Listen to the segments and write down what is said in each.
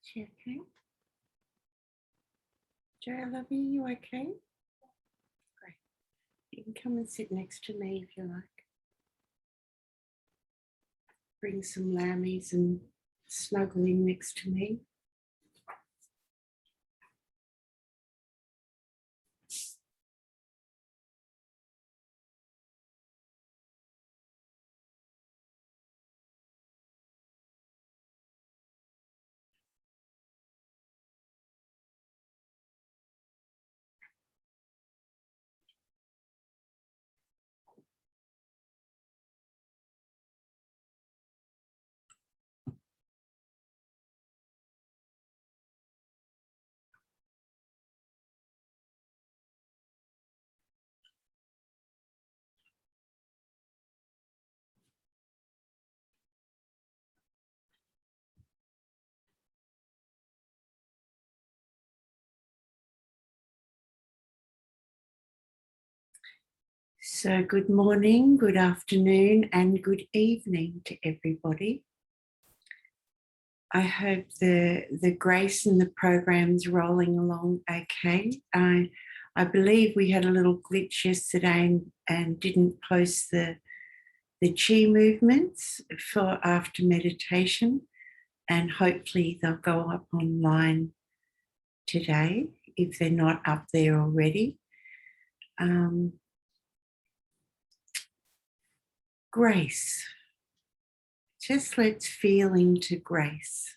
She okay? Joe, love you okay? Great. You can come and sit next to me if you like. Bring some lammies and snuggle in next to me. So good morning, good afternoon, and good evening to everybody. I hope the grace and the program's rolling along okay. I believe we had a little glitch yesterday and didn't post the chi movements for after meditation, and hopefully they'll go up online today if they're not up there already. Grace. Just let's feel into grace.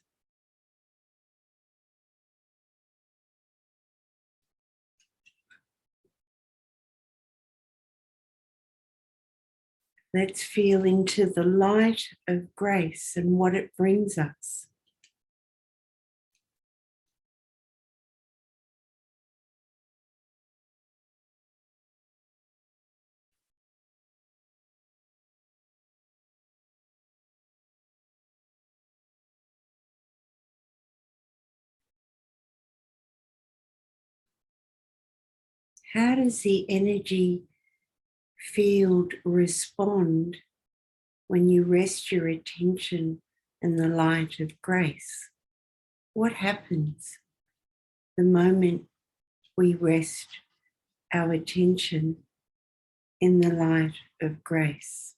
Let's feel into the light of grace and what it brings us. How does the energy field respond when you rest your attention in the light of grace? What happens the moment we rest our attention in the light of grace?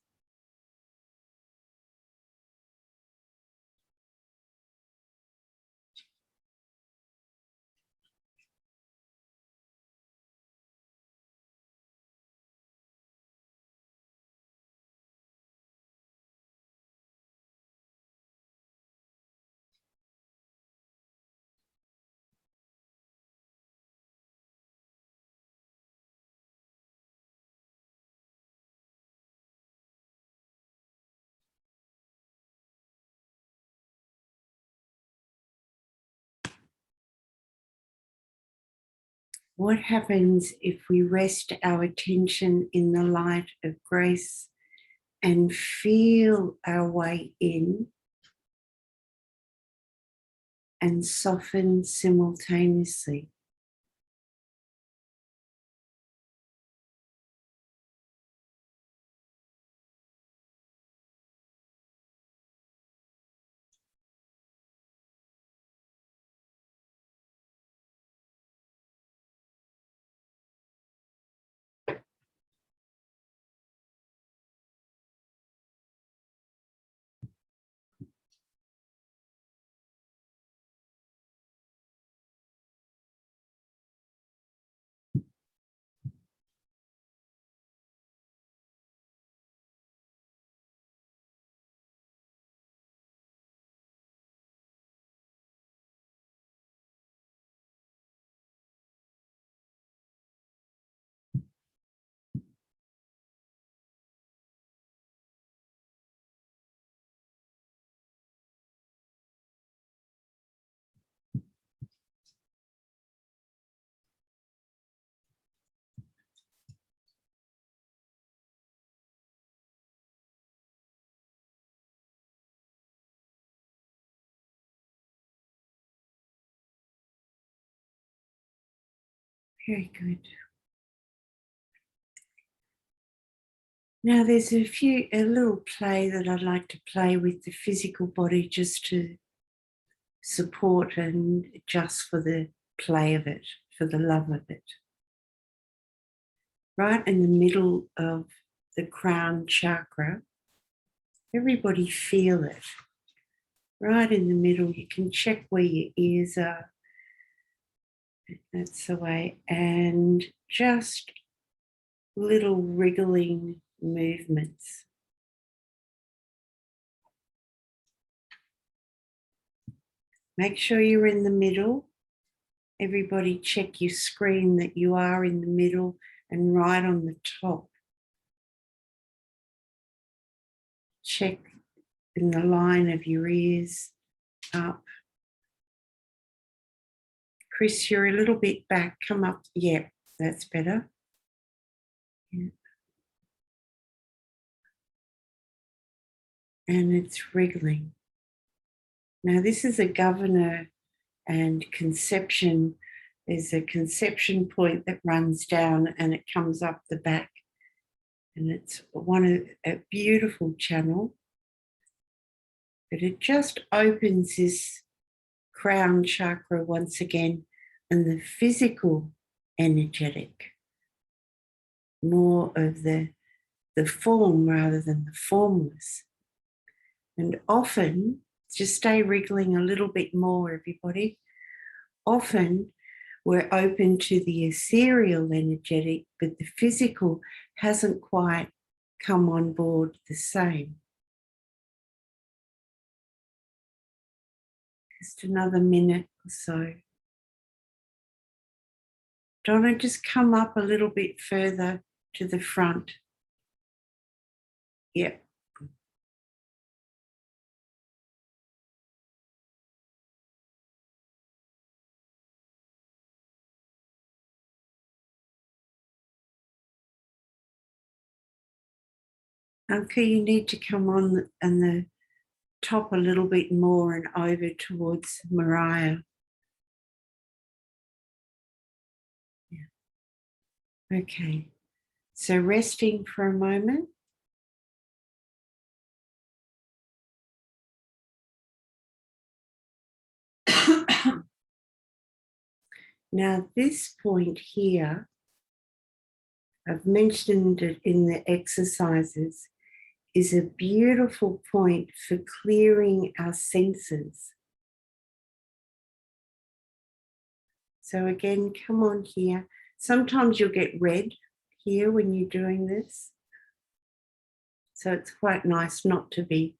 What happens if we rest our attention in the light of grace and feel our way in and soften simultaneously? Very good. Now there's a little play that I'd like to play with the physical body just to support and just for the play of it, for the love of it. Right in the middle of the crown chakra, everybody feel it. Right in the middle, you can check where your ears are. That's the way. And just little wriggling movements. Make sure you're in the middle. Everybody check your screen that you are in the middle and right on the top. Check in the line of your ears up. Chris, you're a little bit back. Come up. Yeah, that's better. Yeah. And it's wriggling. Now, this is a governor and conception. There's a conception point that runs down and it comes up the back. And it's a beautiful channel. But it just opens this crown chakra once again and the physical energetic, more of the form rather than the formless. And often, just stay wriggling a little bit more, everybody. Often we're open to the ethereal energetic, but the physical hasn't quite come on board the same. Just another minute or so. Donna, just come up a little bit further to the front. Yep. Okay, you need to come on and the top a little bit more and over towards Mariah. Yeah. Okay, so resting for a moment. Now this point here, I've mentioned it in the exercises, is a beautiful point for clearing our senses. So again, come on here. Sometimes you'll get red here when you're doing this. So it's quite nice not to be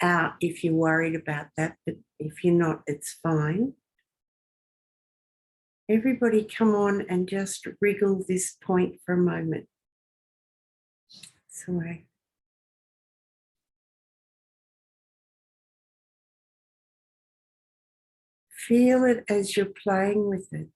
out if you're worried about that, but if you're not, it's fine. Everybody come on and just wriggle this point for a moment. Sorry. Feel it as you're playing with it.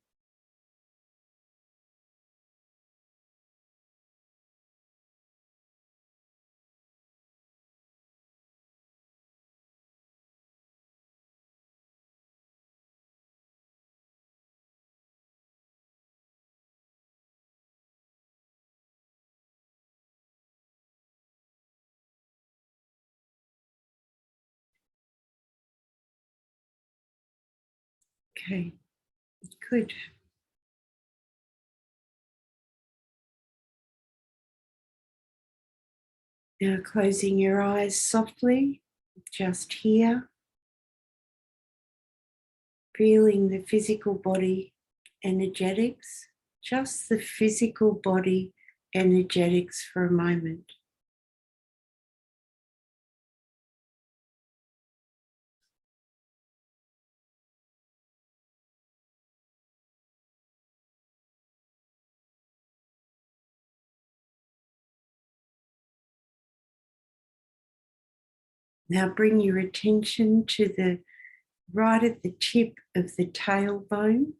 Okay, good. Now closing your eyes softly, just here, feeling the physical body energetics, just the physical body energetics for a moment. Now bring your attention to the right at the tip of the tailbone.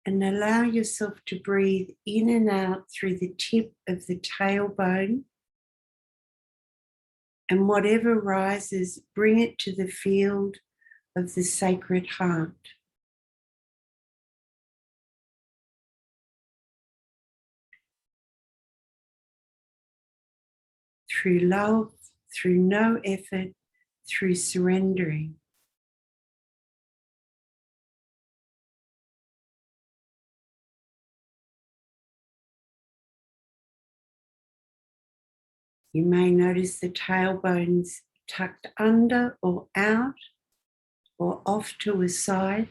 And allow yourself to breathe in and out through the tip of the tailbone. And whatever rises, bring it to the field of the Sacred Heart. through love, through no effort, through surrendering. You may notice the tailbones tucked under or out or off to a side.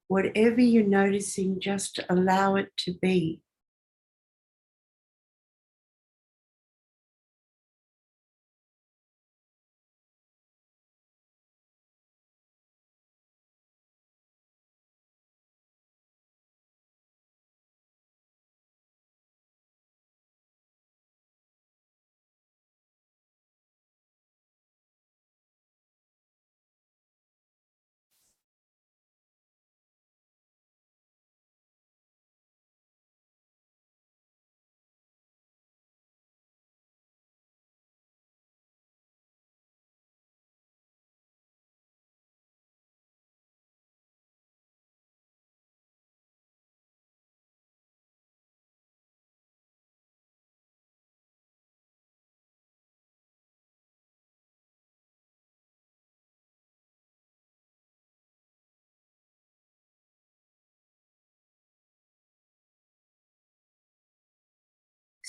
Whatever you're noticing, just allow it to be.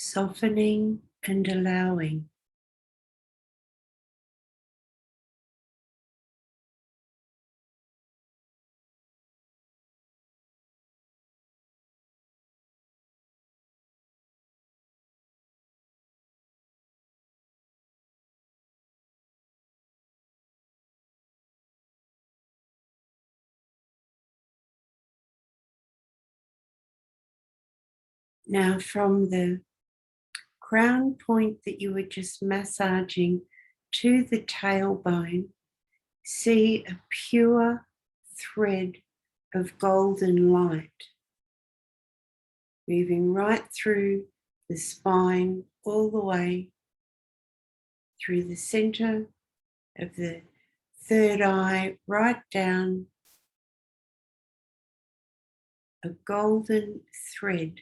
Softening and allowing. Now, from the crown point that you were just massaging to the tailbone, see a pure thread of golden light moving right through the spine, all the way through the center of the third eye, right down, a golden thread.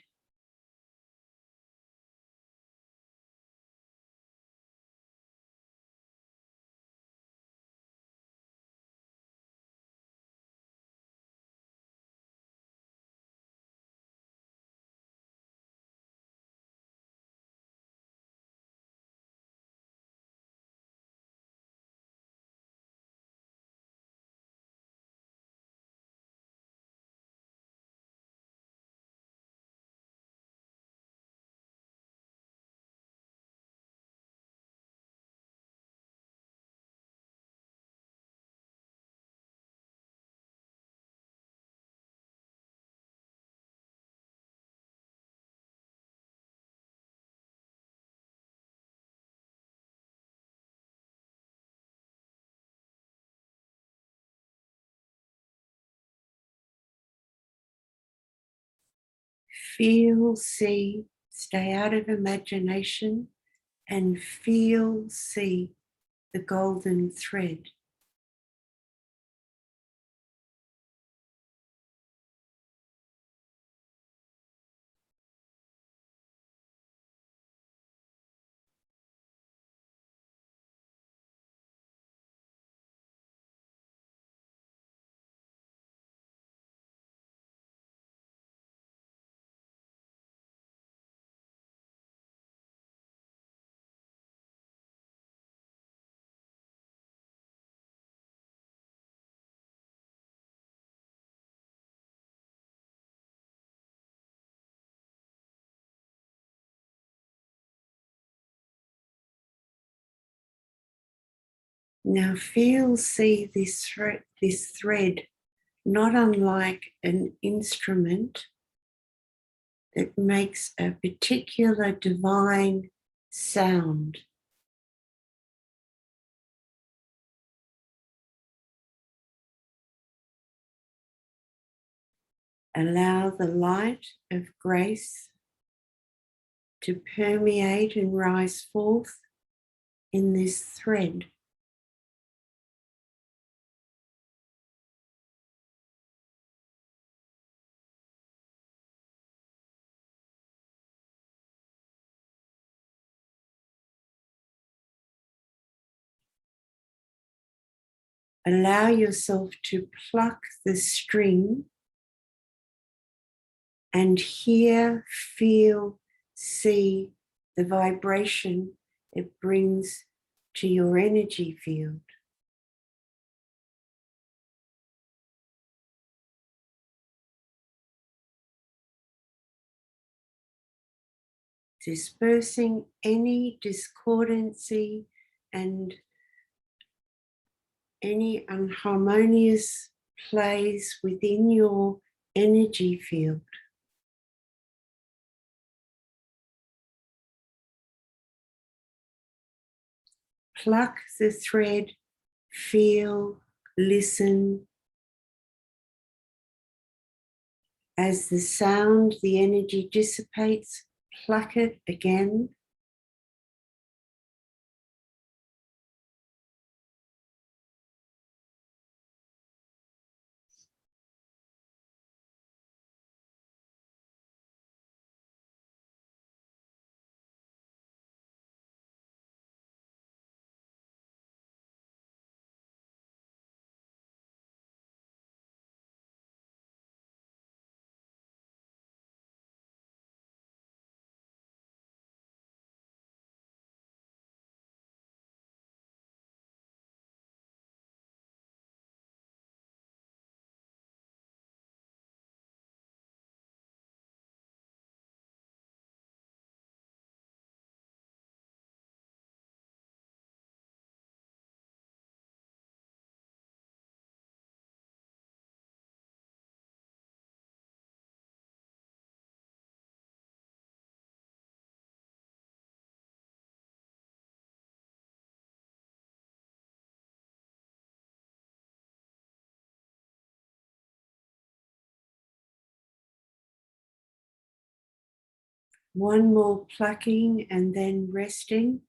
Feel, see, stay out of imagination and feel, see the golden thread. Now feel, see this thread, not unlike an instrument that makes a particular divine sound. Allow the light of grace to permeate and rise forth in this thread. allow yourself to pluck the string and hear, feel, see the vibration it brings to your energy field. Dispersing any discordancy and any unharmonious plays within your energy field. Pluck the thread, feel, listen. As the sound, the energy dissipates, pluck it again. One more plucking and then resting.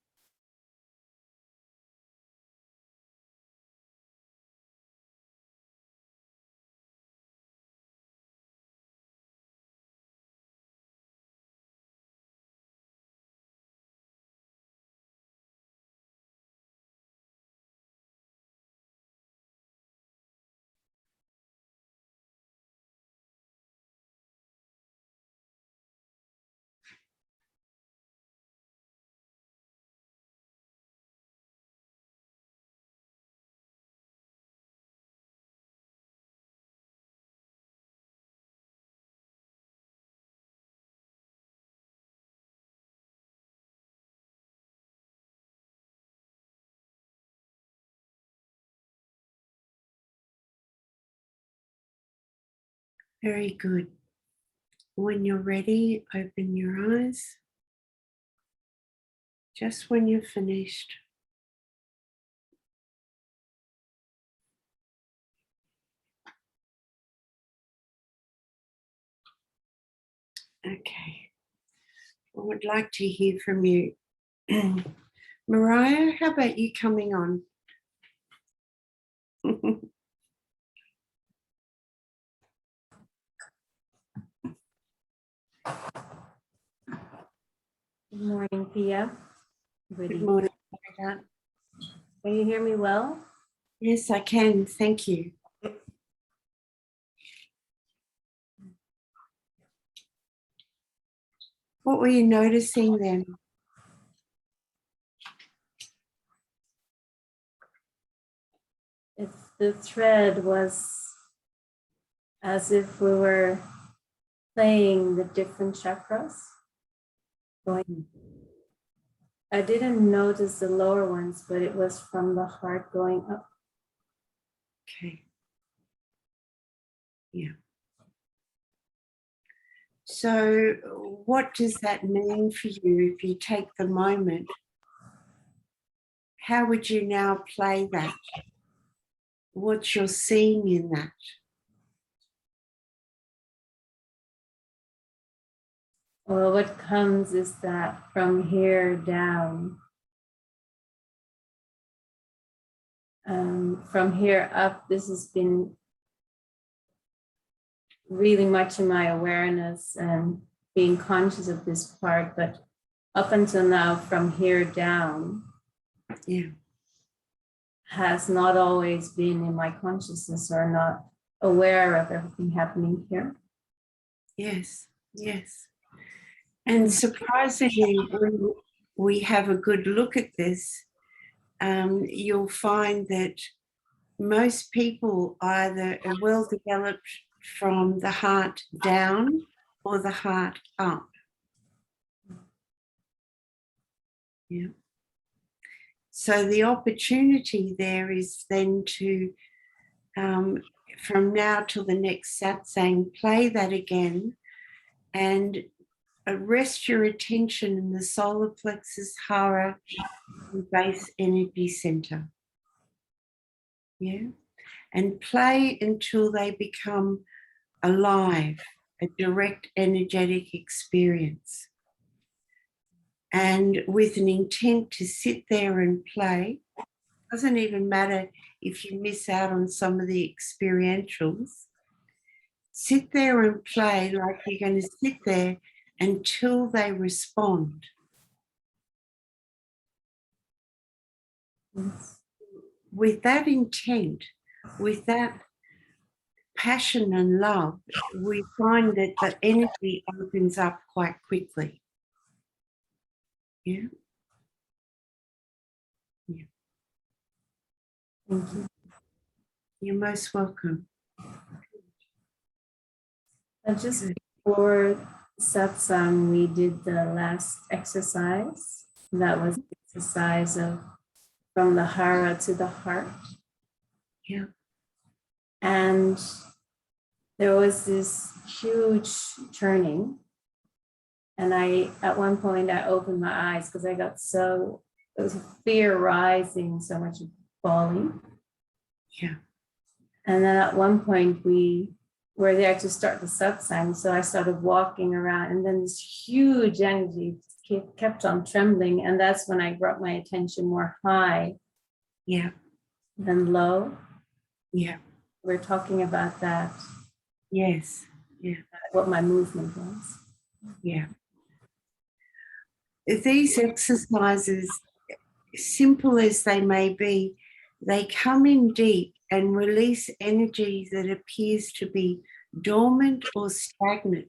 Very good. When you're ready, open your eyes. Just when you're finished. Okay. I would like to hear from you. Mariah, how about you coming on? Good morning, Pia. Good morning. Can you hear me well? Yes, I can. Thank you. What were you noticing then? The thread was as if we were playing the different chakras. I didn't notice the lower ones, but it was from the heart going up. Okay. Yeah. So what does that mean for you if you take the moment? How would you now play that? What you're seeing in that? Well, what comes is that from here down, from here up, this has been really much in my awareness and being conscious of this part, but up until now, from here down, Yeah. has not always been in my consciousness or not aware of everything happening here. Yes, yes. And surprisingly, when we have a good look at this, you'll find that most people either are well developed from the heart down or the heart up. Yeah. So the opportunity there is then to, from now till the next satsang, play that again and rest your attention in the solar plexus, hara, and base energy center. Yeah. And play until they become alive, a direct energetic experience. And with an intent to sit there and play, doesn't even matter if you miss out on some of the experientials. Sit there and play like you're going to sit there until they respond. Yes. With that intent, with that passion and love, we find that the energy opens up quite quickly. Yeah. Yeah. Thank you. You're most welcome. And just before satsang, we did the last exercise. That was the exercise of from the hara to the heart. Yeah. And there was this huge turning. And at one point, I opened my eyes because I got it was fear rising, so much falling. Yeah. And then at one point, we were there to start the satsang. So I started walking around, and then this huge energy kept on trembling. And that's when I brought my attention more high than low. Yeah. We're talking about that. Yes. Yeah. What my movement was. Yeah. These exercises, simple as they may be, they come in deep and release energy that appears to be dormant or stagnant.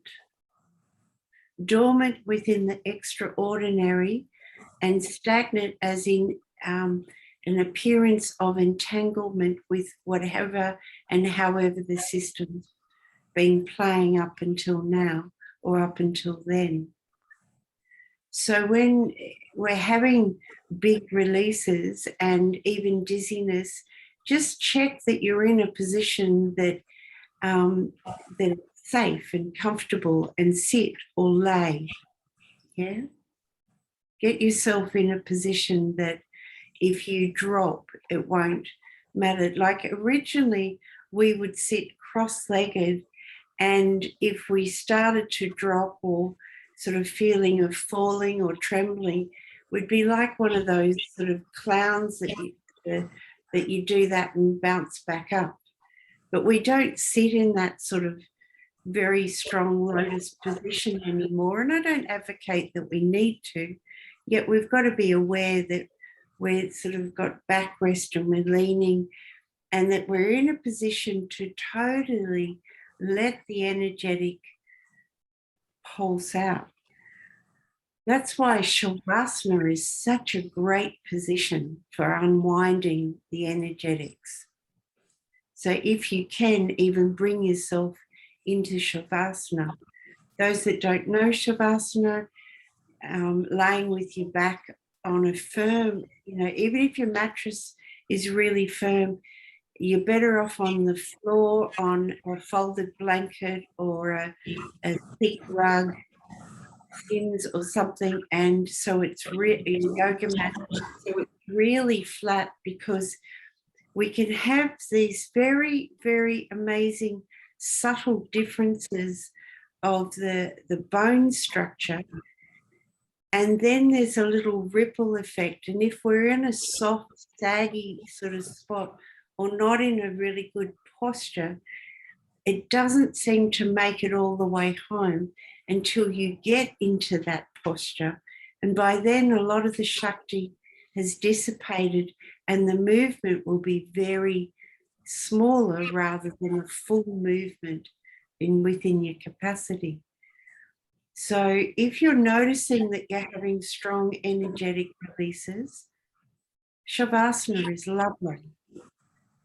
Dormant within the extraordinary, and stagnant as in an appearance of entanglement with whatever and however the system's been playing up until now or up until then. So when we're having big releases and even dizziness, just check that you're in a position that that's safe and comfortable, and sit or lay. Yeah. Get yourself in a position that if you drop, it won't matter. Like originally, we would sit cross-legged, and if we started to drop or sort of feeling of falling or trembling, we'd be like one of those sort of clowns that you do that and bounce back up. But we don't sit in that sort of very strong lotus position anymore. And I don't advocate that we need to, yet we've got to be aware that we're sort of got backrest and we're leaning, and that we're in a position to totally let the energetic pulse out. That's why Shavasana is such a great position for unwinding the energetics. So if you can, even bring yourself into Shavasana. Those that don't know Shavasana, laying with your back on a firm, even if your mattress is really firm, you're better off on the floor on a folded blanket or a thick rug, skins or something, and so it's yoga mat, so it's really flat, because we can have these very, very amazing subtle differences of the bone structure, and then there's a little ripple effect. And if we're in a soft, saggy sort of spot or not in a really good posture, it doesn't seem to make it all the way home until you get into that posture. And by then, a lot of the Shakti has dissipated and the movement will be very smaller rather than a full movement within your capacity. So if you're noticing that you're having strong energetic releases, Shavasana is lovely.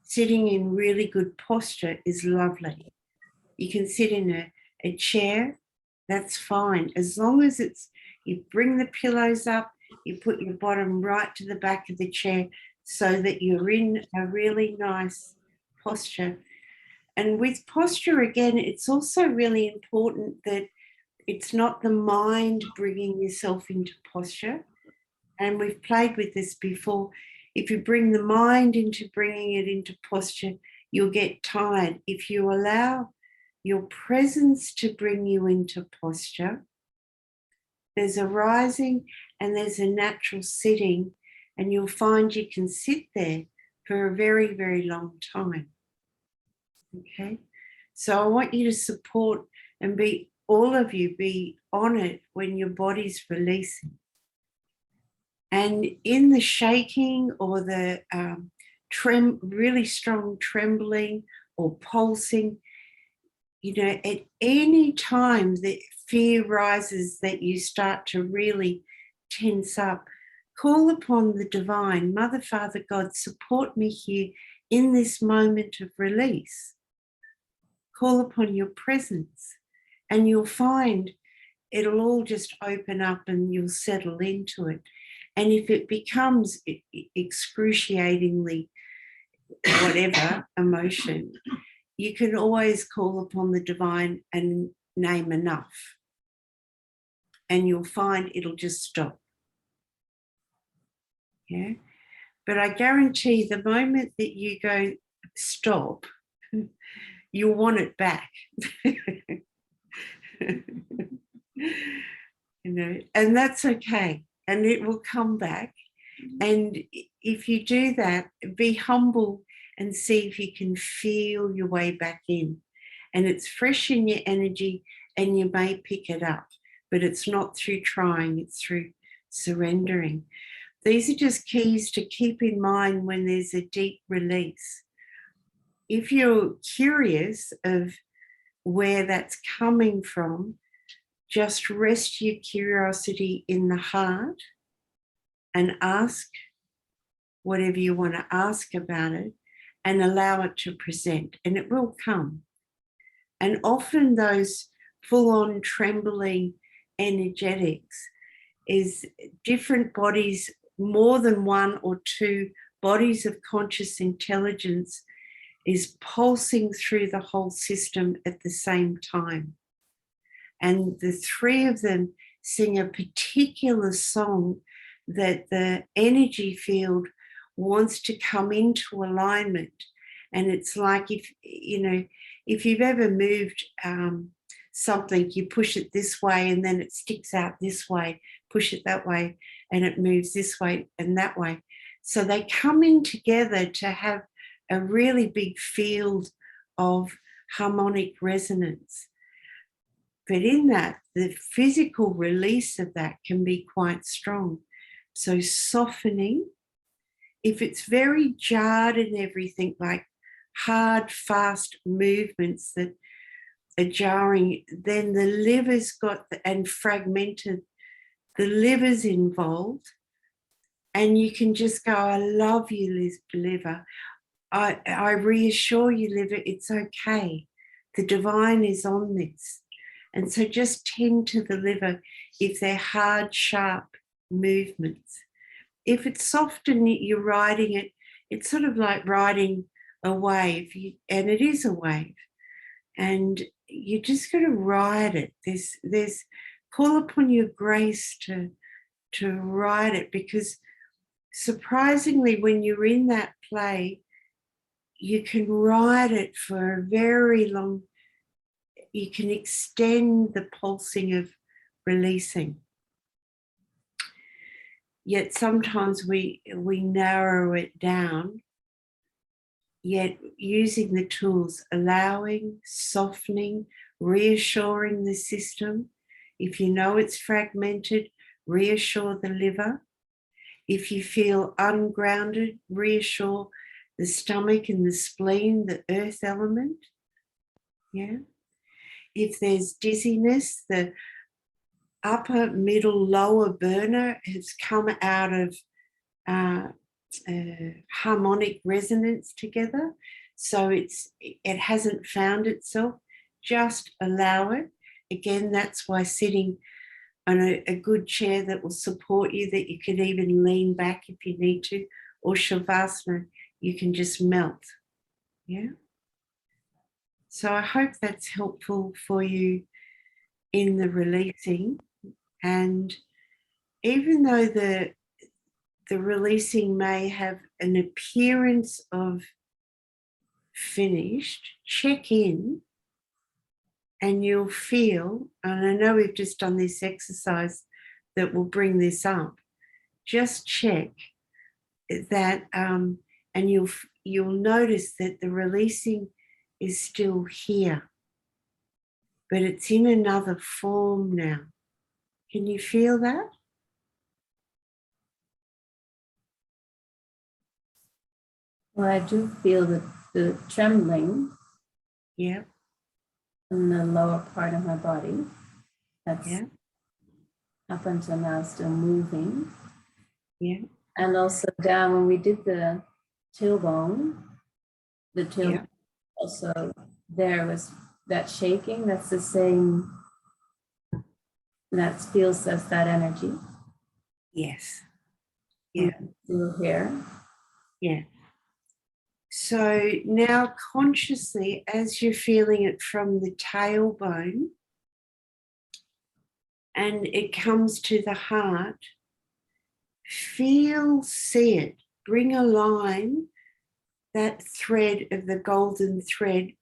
Sitting in really good posture is lovely. You can sit in a chair, that's fine. As long as you bring the pillows up, you put your bottom right to the back of the chair so that you're in a really nice posture. And with posture, again, it's also really important that it's not the mind bringing yourself into posture. And we've played with this before. If you bring the mind into bringing it into posture, you'll get tired. If you allow your presence to bring you into posture, there's a rising and there's a natural sitting, and you'll find you can sit there for a very, very long time. Okay? So I want you to support and all of you be on it when your body's releasing. And in the shaking or the really strong trembling or pulsing, at any time that fear rises, that you start to really tense up, call upon the divine, Mother, Father, God, support me here in this moment of release. Call upon your presence, and you'll find it'll all just open up and you'll settle into it. And if it becomes excruciatingly whatever emotion, you can always call upon the divine and name enough. And you'll find it'll just stop. Yeah. But I guarantee the moment that you go stop, you'll want it back. And that's okay. And it will come back. And if you do that, be humble and see if you can feel your way back in. And it's fresh in your energy and you may pick it up, but it's not through trying, it's through surrendering. These are just keys to keep in mind when there's a deep release. If you're curious of where that's coming from, just rest your curiosity in the heart and ask whatever you want to ask about it and allow it to present, and it will come. And often those full-on trembling energetics is different bodies, more than one or two bodies of conscious intelligence is pulsing through the whole system at the same time. And the three of them sing a particular song that the energy field wants to come into alignment. And it's like if you've ever moved something, you push it this way and then it sticks out this way, push it that way and it moves this way and that way. So they come in together to have a really big field of harmonic resonance. But in that, the physical release of that can be quite strong. So softening, if it's very jarred and everything, like hard, fast movements that are jarring, then the liver's and fragmented, the liver's involved. And you can just go, I love you, liver. I reassure you, liver, it's okay. The divine is on this. And so just tend to the liver if they're hard, sharp movements. If it's soft and you're riding it, it's sort of like riding a wave, and it is a wave. And you just got to ride it. There's call upon your grace to ride it, because surprisingly, when you're in that play, you can ride it for a very long. You can extend the pulsing of releasing. Yet sometimes we narrow it down, yet using the tools, allowing, softening, reassuring the system. If you know it's fragmented, reassure the liver. If you feel ungrounded, reassure the stomach and the spleen, the earth element. Yeah. If there's dizziness, the upper, middle, lower burner has come out of harmonic resonance together. So it hasn't found itself. Just allow it. Again, that's why sitting on a good chair that will support you, that you can even lean back if you need to, or Shavasana, you can just melt. Yeah. So I hope that's helpful for you in the releasing. And even though the releasing may have an appearance of finished, check in and you'll feel, and I know we've just done this exercise that will bring this up, just check that, and you'll notice that the releasing is still here, but it's in another form now. Can you feel that? Well, I do feel the trembling. Yeah. In the lower part of my body. That's up until now still moving. Yeah. And also down when we did the tailbone, also there was that shaking. That's the same, that feels as that energy. Yes. Yeah. Through here. Yeah. So now consciously, as you're feeling it from the tailbone and it comes to the heart, see it, bring a line, that thread of the golden thread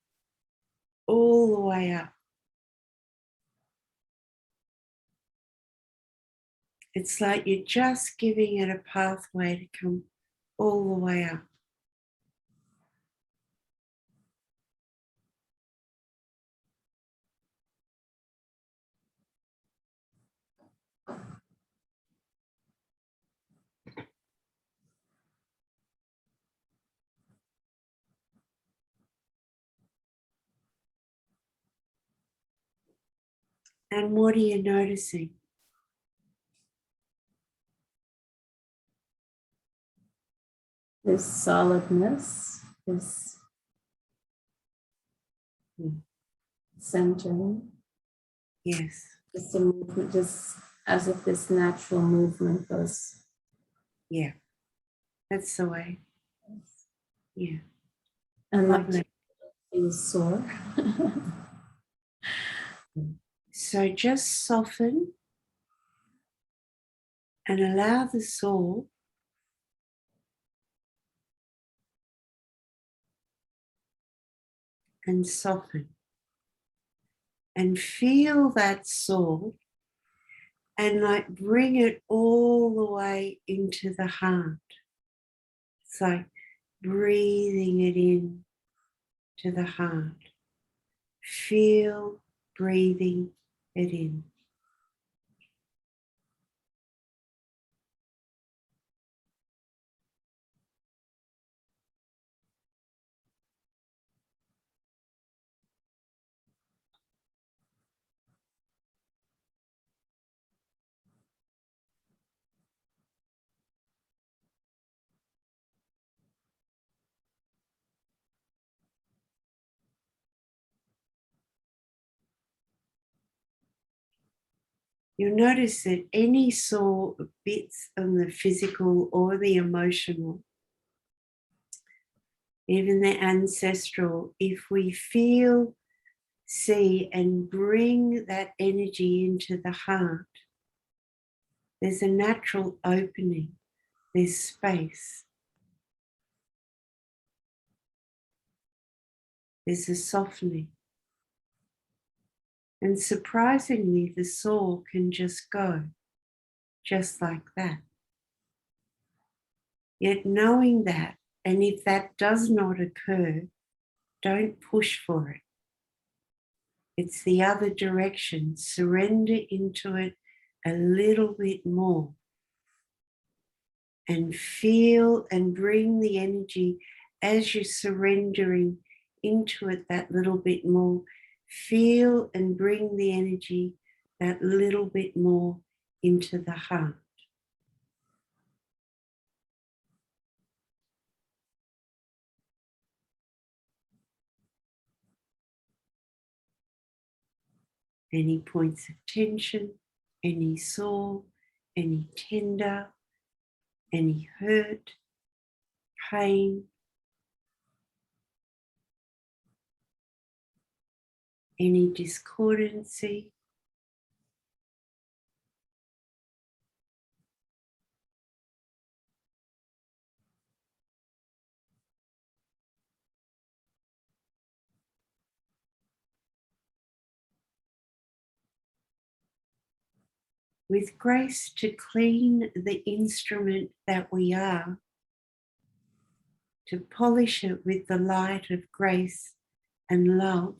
all the way up. It's like you're just giving it a pathway to come all the way up. And what are you noticing? This solidness, this centering. Yes. Just a movement, just as if this natural movement goes. Yeah. That's the way. Yeah. And lovely. Feels sore. So just soften and allow the soul and soften. And feel that soul and like bring it all the way into the heart. It's like breathing it in to the heart. Feel breathing it in. You'll notice that any sore bits on the physical or the emotional, even the ancestral, if we feel, see, and bring that energy into the heart, there's a natural opening, there's space, there's a softening. And surprisingly, the soul can just go, just like that. Yet knowing that, and if that does not occur, don't push for it. It's the other direction. Surrender into it a little bit more. and feel and bring the energy as you're surrendering into it that little bit more. Feel and bring the energy that little bit more into the heart. Any points of tension, any sore, any tender, any hurt, pain, any discordancy. With grace to clean the instrument that we are, to polish it with the light of grace and love,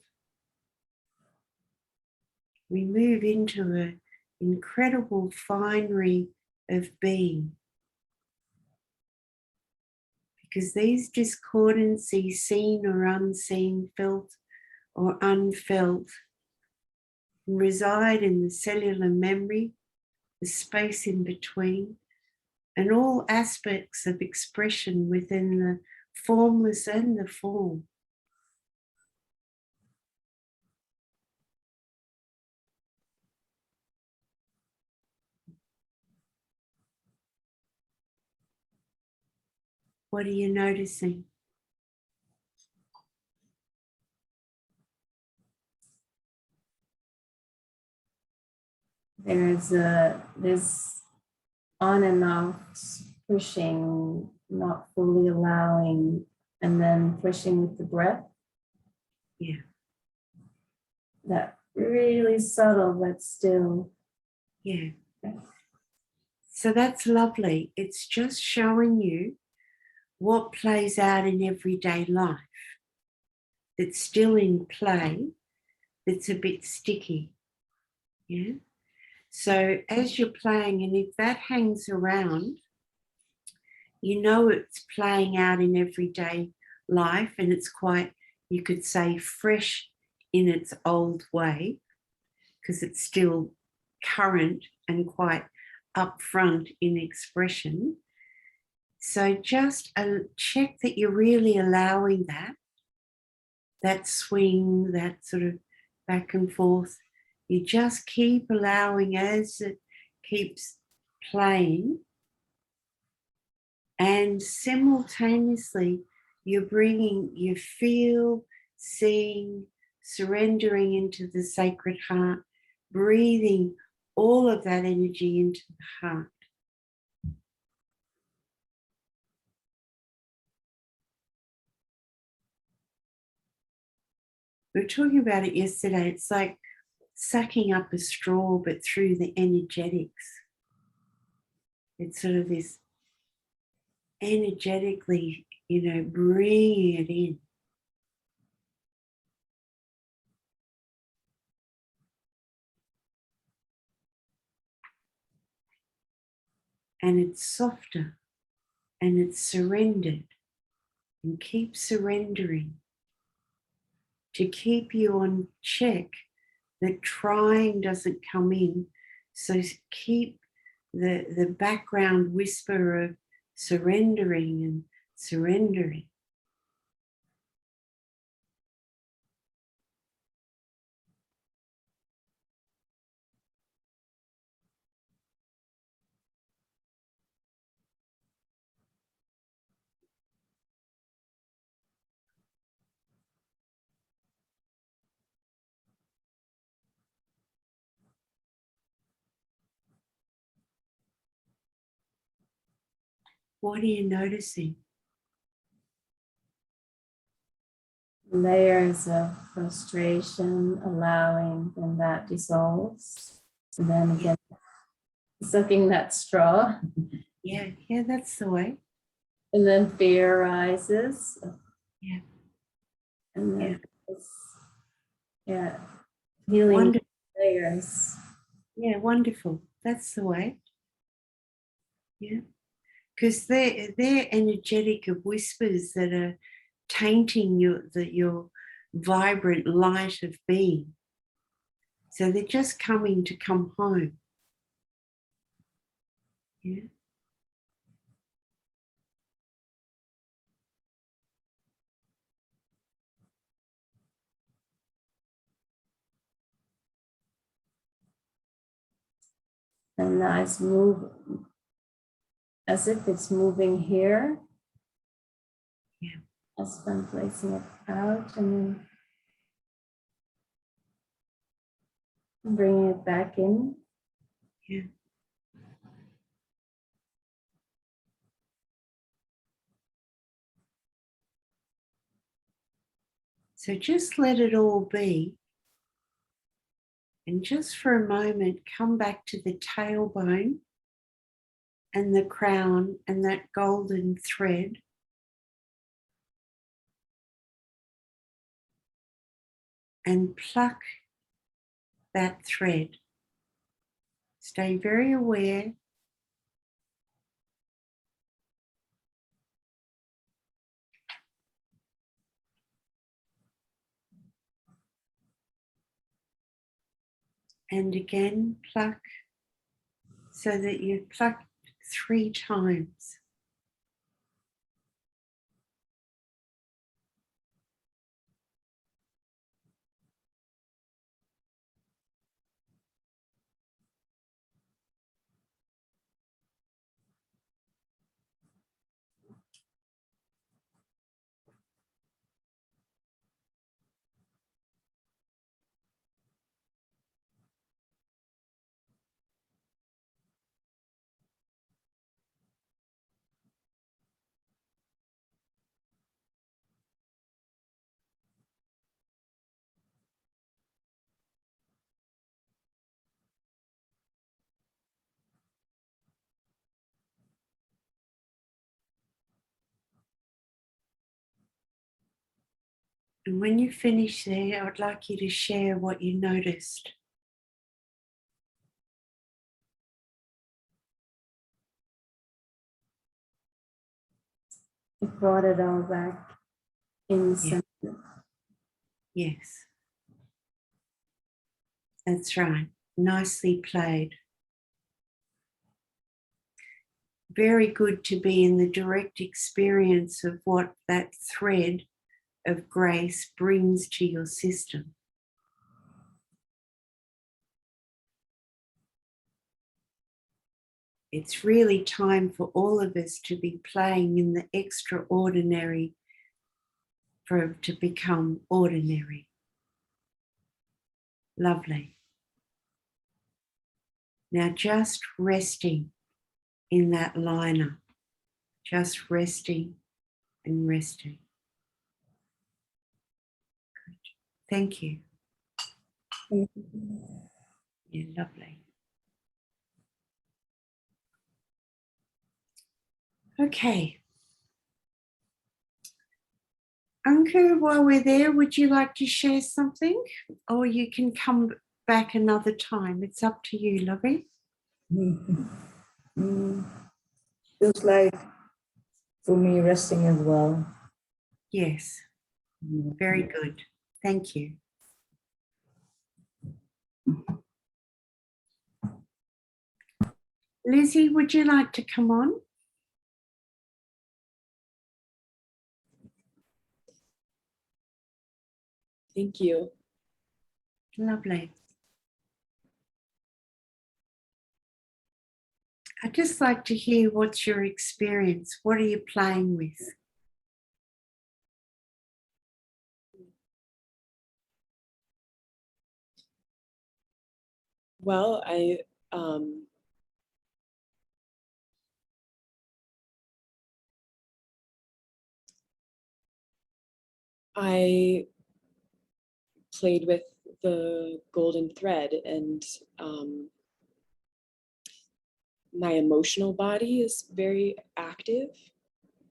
we move into an incredible finery of being. Because these discordancies, seen or unseen, felt or unfelt, reside in the cellular memory, the space in between, and all aspects of expression within the formless and the form. What are you noticing? There's on and off pushing, not fully allowing, and then pushing with the breath. Yeah. That really subtle but still. Yeah. So that's lovely. It's just showing you what plays out in everyday life that's still in play, that's a bit sticky. Yeah. So as you're playing, and if that hangs around, you know it's playing out in everyday life, and it's quite, you could say, fresh in its old way, because it's still current and quite upfront in expression. So just check that you're really allowing that swing, that sort of back and forth. You just keep allowing as it keeps playing, and simultaneously you're bringing, you feel, seeing, surrendering into the sacred heart, breathing all of that energy into the heart. We were talking about it yesterday. It's like sucking up a straw, but through the energetics. It's sort of this energetically, bringing it in. And it's softer and it's surrendered, and keep surrendering to keep you on check that trying doesn't come in. So keep the background whisper of surrendering and surrendering. What are you noticing? Layers of frustration, allowing, and that dissolves. And then again, sucking that straw. Yeah, that's the way. And then fear rises. Yeah. And then healing Wonderful. layers. Yeah, wonderful. That's the way. Yeah. because they're energetic of whispers that are tainting your vibrant light of being. So they're just coming to come home. Yeah. And now it's move as if it's moving here. Yeah. As I'm placing it out and then bringing it back in. Yeah. So just let it all be. And just for a moment, come back to the tailbone and the crown and that golden thread. And pluck that thread. Stay very aware. And again, pluck so that you pluck 3 times. And when you finish there, I would like you to share what you noticed. It brought it all back in the center. Yes, that's right. Nicely played. Very good to be in the direct experience of what that thread of grace brings to your system. It's really time for all of us to be playing in the extraordinary to become ordinary. Lovely. Now just resting in that liner, just resting and resting. Good. Thank you. Yeah, lovely. Okay. Anku, while we're there, would you like to share something? Or you can come back another time. It's up to you, lovey. Feels like for me resting as well. Yes. Very good. Thank you. Lizzie, would you like to come on? Thank you. Lovely. I'd just like to hear what's your experience. What are you playing with? Well, I played with the golden thread, and my emotional body is very active,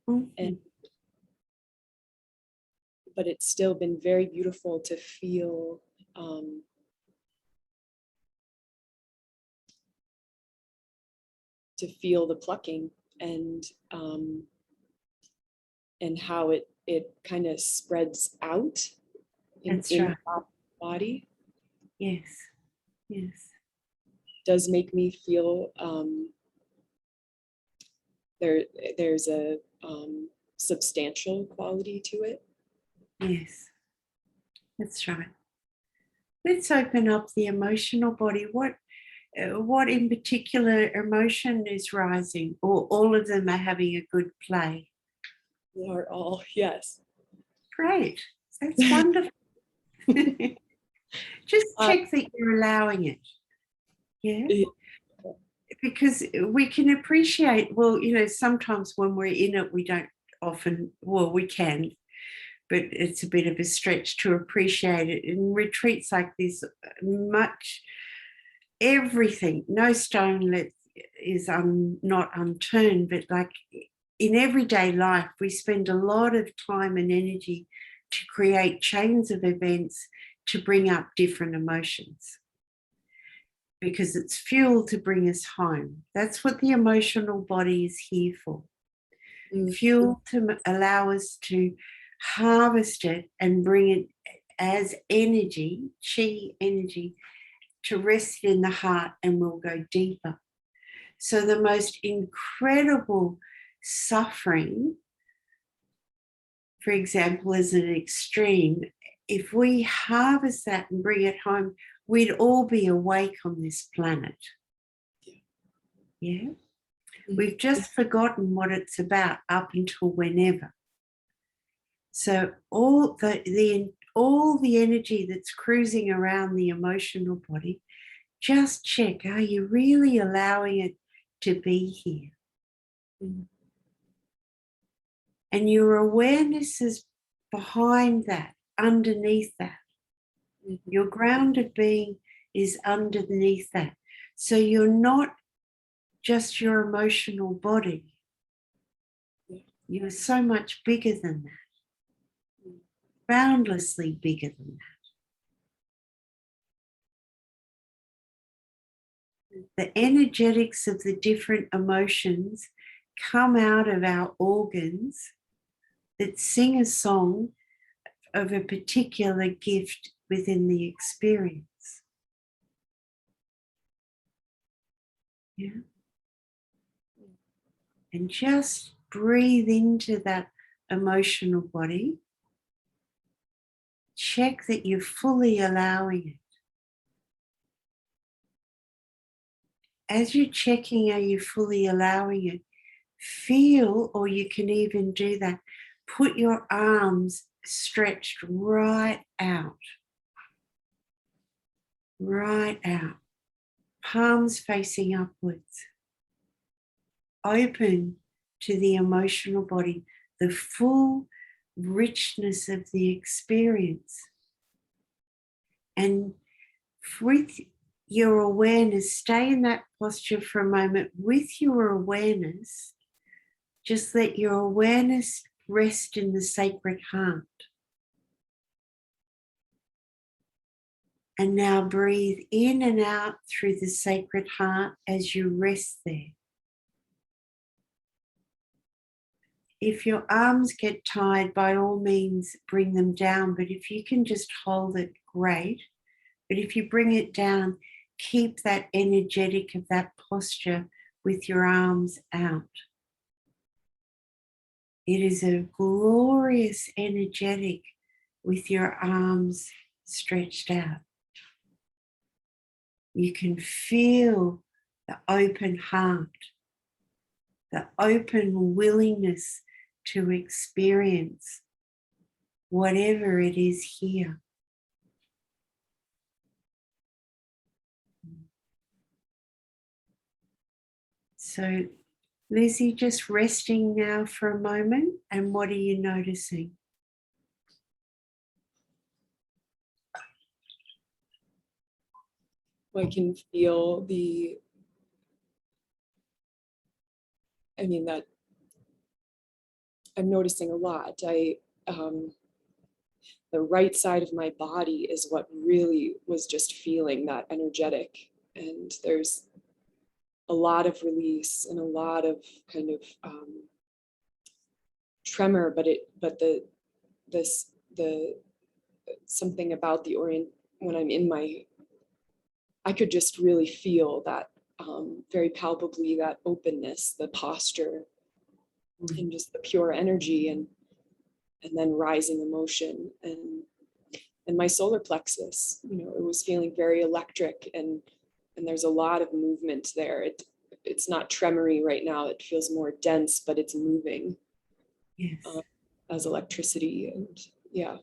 Mm-hmm. but it's still been very beautiful to feel the plucking and how it kind of spreads out That's in right. the body Yes. Yes. does make me feel there's a substantial quality to it. Yes. That's right. Let's open up the emotional body. What in particular emotion is rising, or all of them are having a good play? We are all, yes. Great. That's wonderful. Just check that you're allowing it. Yeah. Because we can appreciate, well, sometimes when we're in it, we don't often, well, we can, but it's a bit of a stretch to appreciate it. In retreats like this, everything, no stone is not unturned, but like in everyday life, we spend a lot of time and energy to create chains of events to bring up different emotions, because it's fuel to bring us home. That's what the emotional body is here for. Fuel to allow us to harvest it and bring it as energy, chi energy, to rest in the heart, and we'll go deeper. So the most incredible suffering, for example, is an extreme. If we harvest that and bring it home, we'd all be awake on this planet. Yeah? We've just forgotten what it's about up until whenever. So all the energy that's cruising around the emotional body, just check, are you really allowing it to be here? And your awareness is behind that, underneath that. Your grounded being is underneath that. So you're not just your emotional body. You're so much bigger than that. Boundlessly bigger than that. The energetics of the different emotions come out of our organs that sing a song of a particular gift within the experience. Yeah. And just breathe into that emotional body. Check that you're fully allowing it. As you're checking, are you fully allowing it? Feel, or you can even do that, put your arms stretched right out. Right out. Palms facing upwards. Open to the emotional body, the full richness of the experience. And with your awareness, stay in that posture for a moment. With your awareness, just let your awareness rest in the sacred heart. And now breathe in and out through the sacred heart as you rest there. If your arms get tired, by all means, bring them down. But if you can just hold it, great. But if you bring it down, keep that energetic of that posture with your arms out. It is a glorious energetic with your arms stretched out. You can feel the open heart, the open willingness to experience whatever it is here. So, Lizzie, just resting now for a moment, and what are you noticing? I can feel that I'm noticing a lot. The right side of my body is what really was just feeling that energetic. And there's a lot of release and a lot of kind of tremor, but the something about the when I'm in I could just really feel that very palpably, that openness, the posture, and just the pure energy, and then rising emotion, and my solar plexus, it was feeling very electric, and there's a lot of movement there. It's not tremory right now. It feels more dense, but it's moving. Yes. As electricity, and yeah.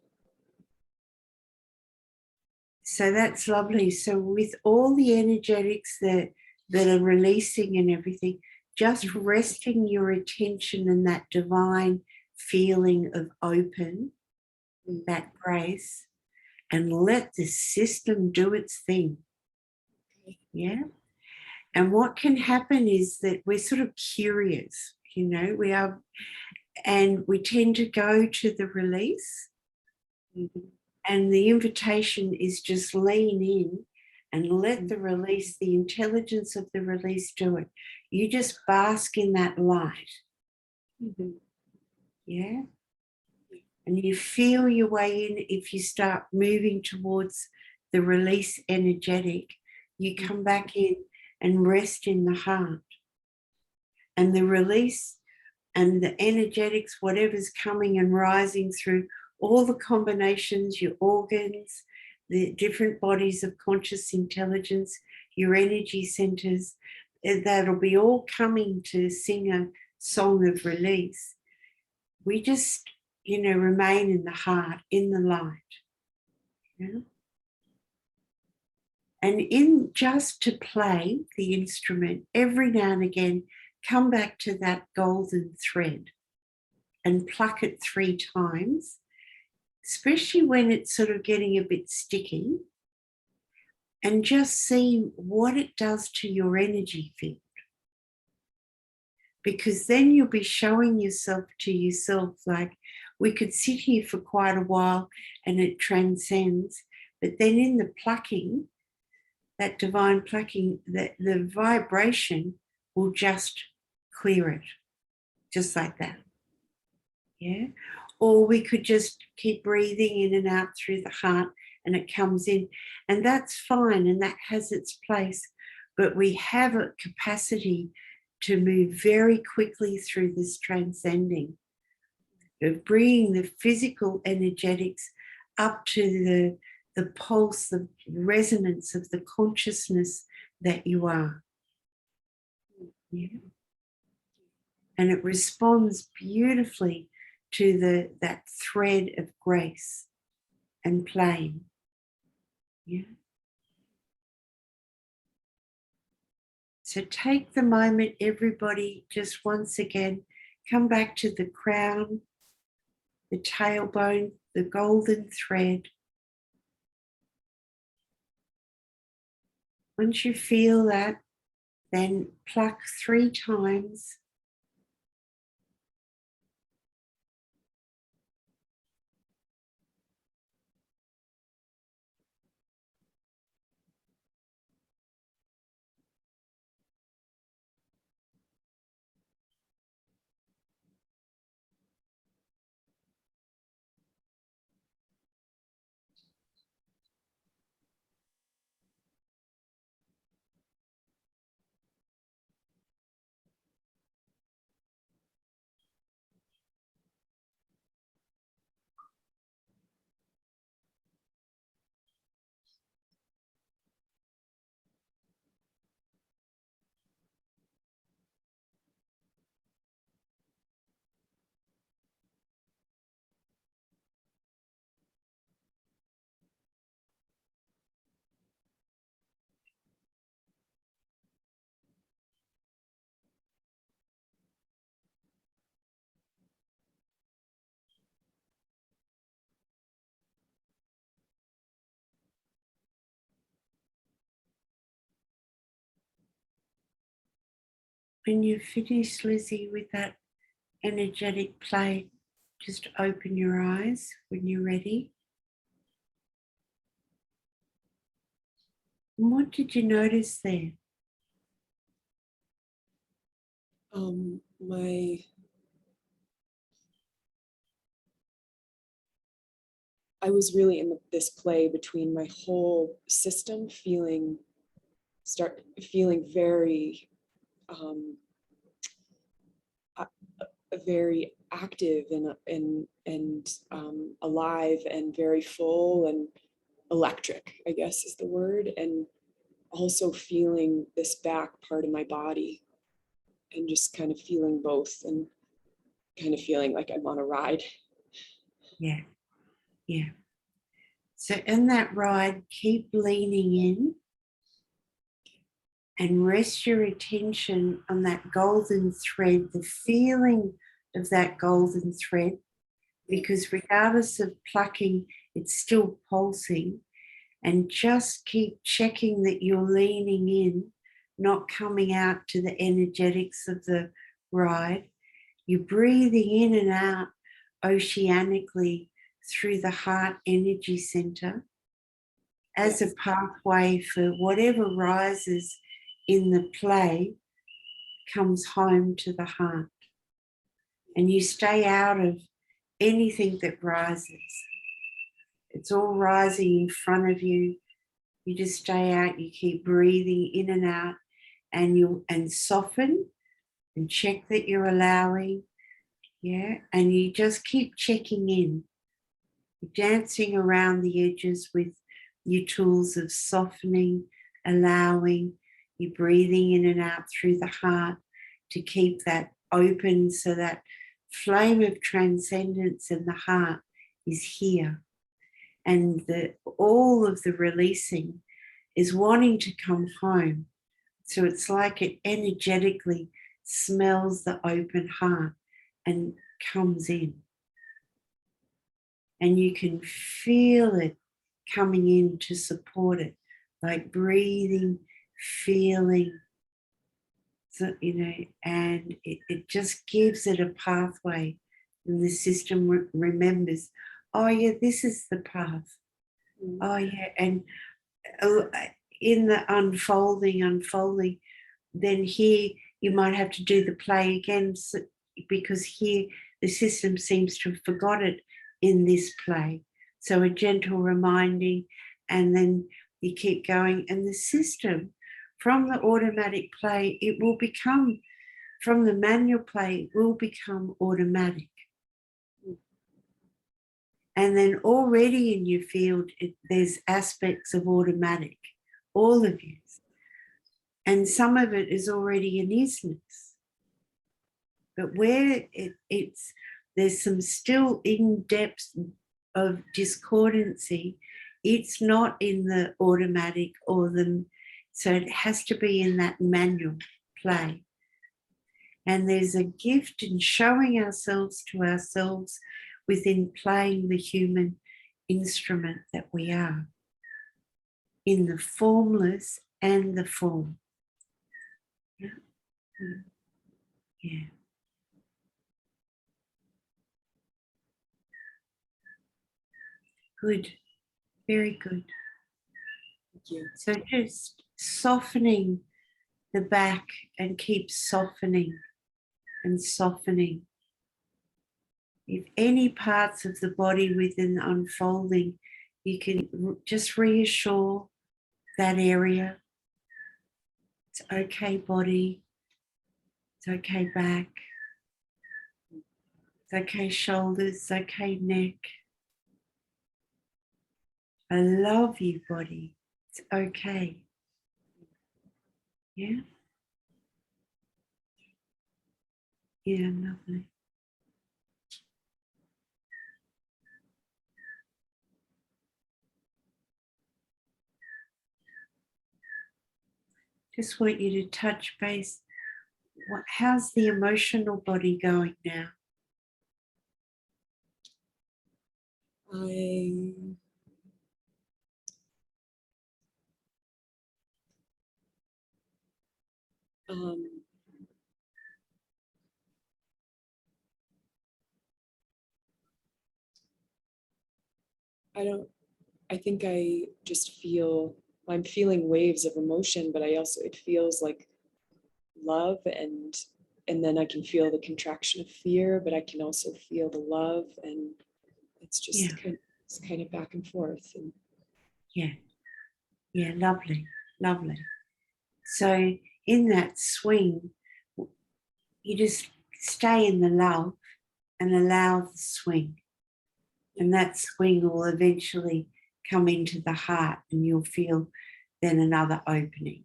So that's lovely. So with all the energetics that are releasing and everything, just resting your attention in that divine feeling of open, that grace, and let the system do its thing. Yeah. And what can happen is that we're sort of curious, we are, and we tend to go to the release. And the invitation is just lean in and let the release, the intelligence of the release do it. You just bask in that light. Yeah. And you feel your way in. If you start moving towards the release energetic, you come back in and rest in the heart. And the release and the energetics, whatever's coming and rising through all the combinations, your organs, the different bodies of conscious intelligence, your energy centers, that'll be all coming to sing a song of release. We just, remain in the heart, in the light. Yeah? And in just to play the instrument, every now and again, come back to that golden thread and pluck it 3 times, especially when it's sort of getting a bit sticky, and just see what it does to your energy field. Because then you'll be showing yourself to yourself, like, we could sit here for quite a while and it transcends, but then in the plucking, that divine plucking, the vibration will just clear it, just like that. Yeah. Or we could just keep breathing in and out through the heart and it comes in, and that's fine and that has its place, but we have a capacity to move very quickly through this transcending, of bringing the physical energetics up to the pulse, the resonance of the consciousness that you are. Yeah. And it responds beautifully to that thread of grace and playing. Yeah. So take the moment, everybody, just once again, come back to the crown, the tailbone, the golden thread. Once you feel that, then pluck 3 times. When you finish, Lizzie, with that energetic play, just open your eyes when you're ready. And what did you notice there? I was really in this play between my whole system feeling very very active and alive and very full and electric, I guess is the word, and also feeling this back part of my body and just kind of feeling both and kind of feeling like I'm on a ride. Yeah. Yeah. So in that ride, keep leaning in and rest your attention on that golden thread, the feeling of that golden thread, because regardless of plucking, it's still pulsing. And just keep checking that you're leaning in, not coming out to the energetics of the ride. You're breathing in and out oceanically through the heart energy center as a pathway for whatever rises in the play comes home to the heart. And you stay out of anything that rises. It's all rising in front of you. You just stay out, you keep breathing in and out, and soften and check that you're allowing. Yeah, and you just keep checking in. You're dancing around the edges with your tools of softening, allowing, you're breathing in and out through the heart to keep that open so that flame of transcendence in the heart is here. And all of the releasing is wanting to come home. So it's like it energetically smells the open heart and comes in. And you can feel it coming in to support it, like breathing, feeling, so, and it just gives it a pathway. And the system remembers, oh yeah, this is the path. Oh yeah, and in the unfolding, then here you might have to do the play again, because here the system seems to have forgot it in this play. So a gentle reminding, and then you keep going, and the system from the automatic play, it will become, from the manual play, it will become automatic. And then already in your field, there's aspects of automatic, all of you. And some of it is already an isness. But where there's some still in-depth of discordancy, it's not in the automatic so it has to be in that manual play. And there's a gift in showing ourselves to ourselves within playing the human instrument that we are, in the formless and the form. Yeah. Good. Very good. Thank you. So just softening the back and keep softening and softening. If any parts of the body within unfolding, you can just reassure that area. It's okay, body. It's okay, back. It's okay, shoulders. It's okay, neck. I love you, body. It's okay. Yeah? Yeah, lovely. Just want you to touch base. How's the emotional body going now? I think I just feel, I'm feeling waves of emotion, but it feels like love and and then I can feel the contraction of fear, but I can also feel the love, and it's just it's kind of back and forth. And yeah, lovely, lovely. So in that swing, you just stay in the love and allow the swing. And that swing will eventually come into the heart, and you'll feel then another opening.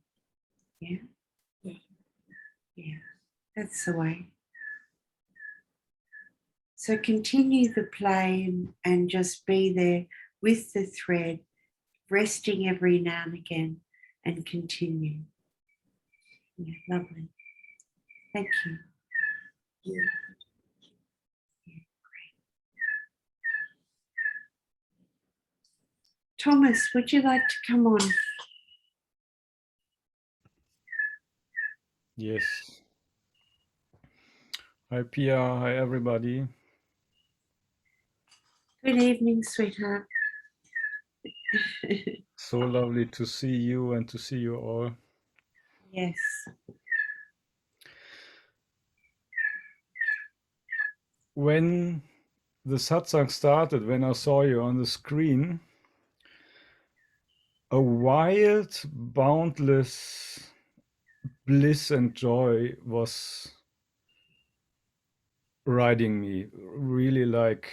Yeah? Yeah, that's the way. So continue the play and just be there with the thread, resting every now and again, and continue. Yeah, lovely. Thank you. yeah. Thomas, would you like to come on? Yes. Hi, Pia. Hi, everybody. Good evening, sweetheart. So lovely to see you and to see you all. Yes. When the satsang started, when I saw you on the screen, a wild, boundless bliss and joy was riding me, really like,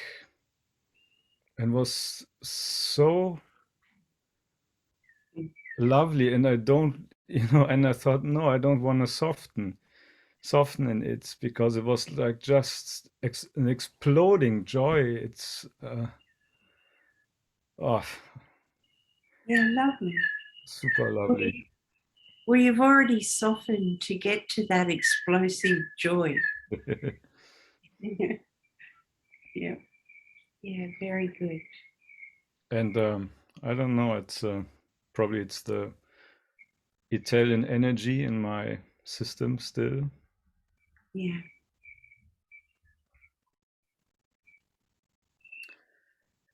and was so lovely. And I don't, and I thought, no, I don't want to soften in it, because it was like just an exploding joy. It's oh, Yeah, lovely. super lovely. Well, you've already softened to get to that explosive joy. Yeah. Yeah, very good. And I don't know, it's probably it's the Italian energy in my system still. Yeah.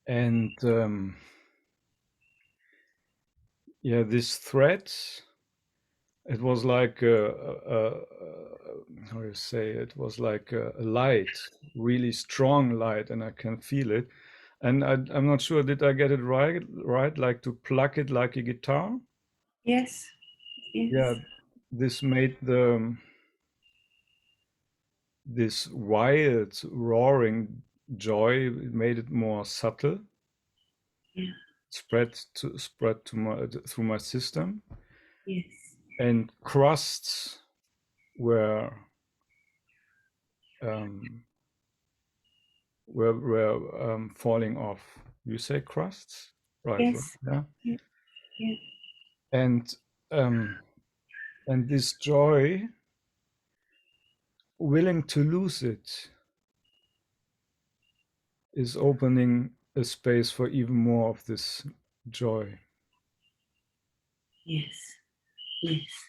And yeah, this thread, it was like how do you say, it was like a light, really strong light, and I can feel it. And I'm not sure, did I get it right, like to pluck it like a guitar? Yes. Yes. Yeah, this made this wild roaring joy, it made it more subtle. Yeah. Spread to my through my system, Yes. and crusts were um, falling off. You say crusts, right? Yes. Yeah. Yeah. Yeah. And this joy, willing to lose it, is opening a space for even more of this joy. Yes. Yes.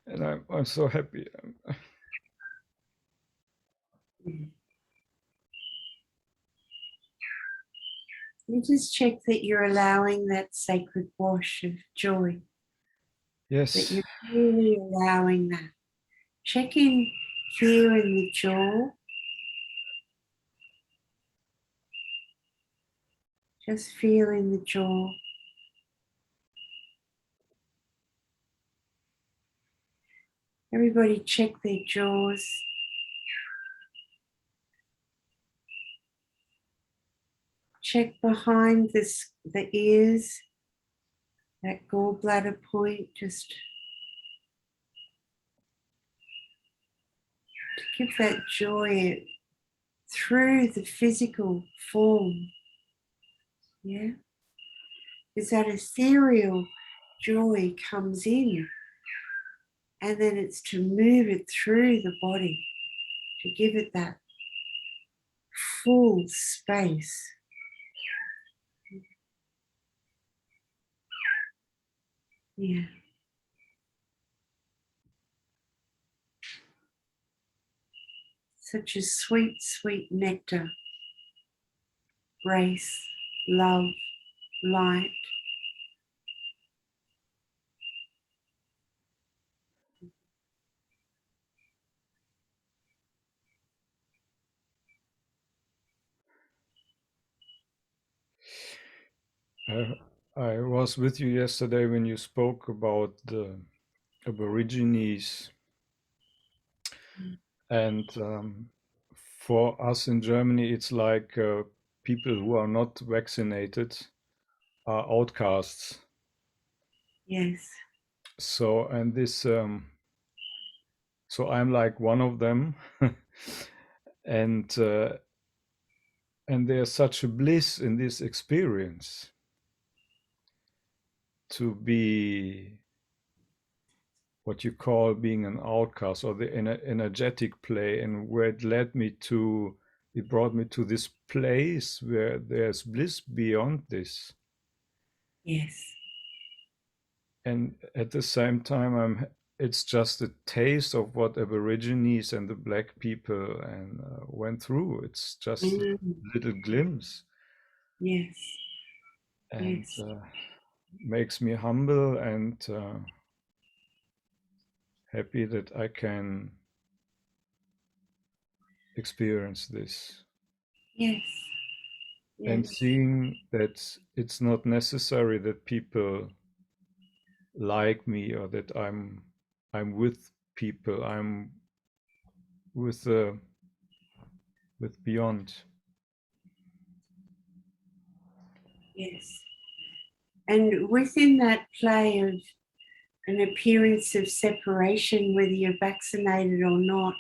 And I'm so happy. Mm. You just check that you're allowing that sacred wash of joy, that Yes. you're really allowing that. Check in here in the jaw. Just feel in the jaw. Everybody check their jaws. Check behind the ears, that gallbladder point, just to give that joy through the physical form. Yeah? Because that ethereal joy comes in, and then it's to move it through the body, to give it that full space. Yeah. Such a sweet, sweet nectar. Grace, love, light. I was with you yesterday when you spoke about the Aborigines, and for us in Germany, it's like people who are not vaccinated are outcasts. Yes. So, and this, so I'm like one of them, and there's such a bliss in this experience to be what you call being an outcast, or the energetic play, and where it led me to, it brought me to this place where there's bliss beyond this. Yes. And at the same time, it's just a taste of what Aborigines and the Black people and went through. It's just a little glimpse, Yes. and Yes. makes me humble and happy that I can experience this. Yes. And Yes. seeing that it's not necessary that people like me, or that I'm with people, I'm with beyond. Yes. And within that play of an appearance of separation, whether you're vaccinated or not,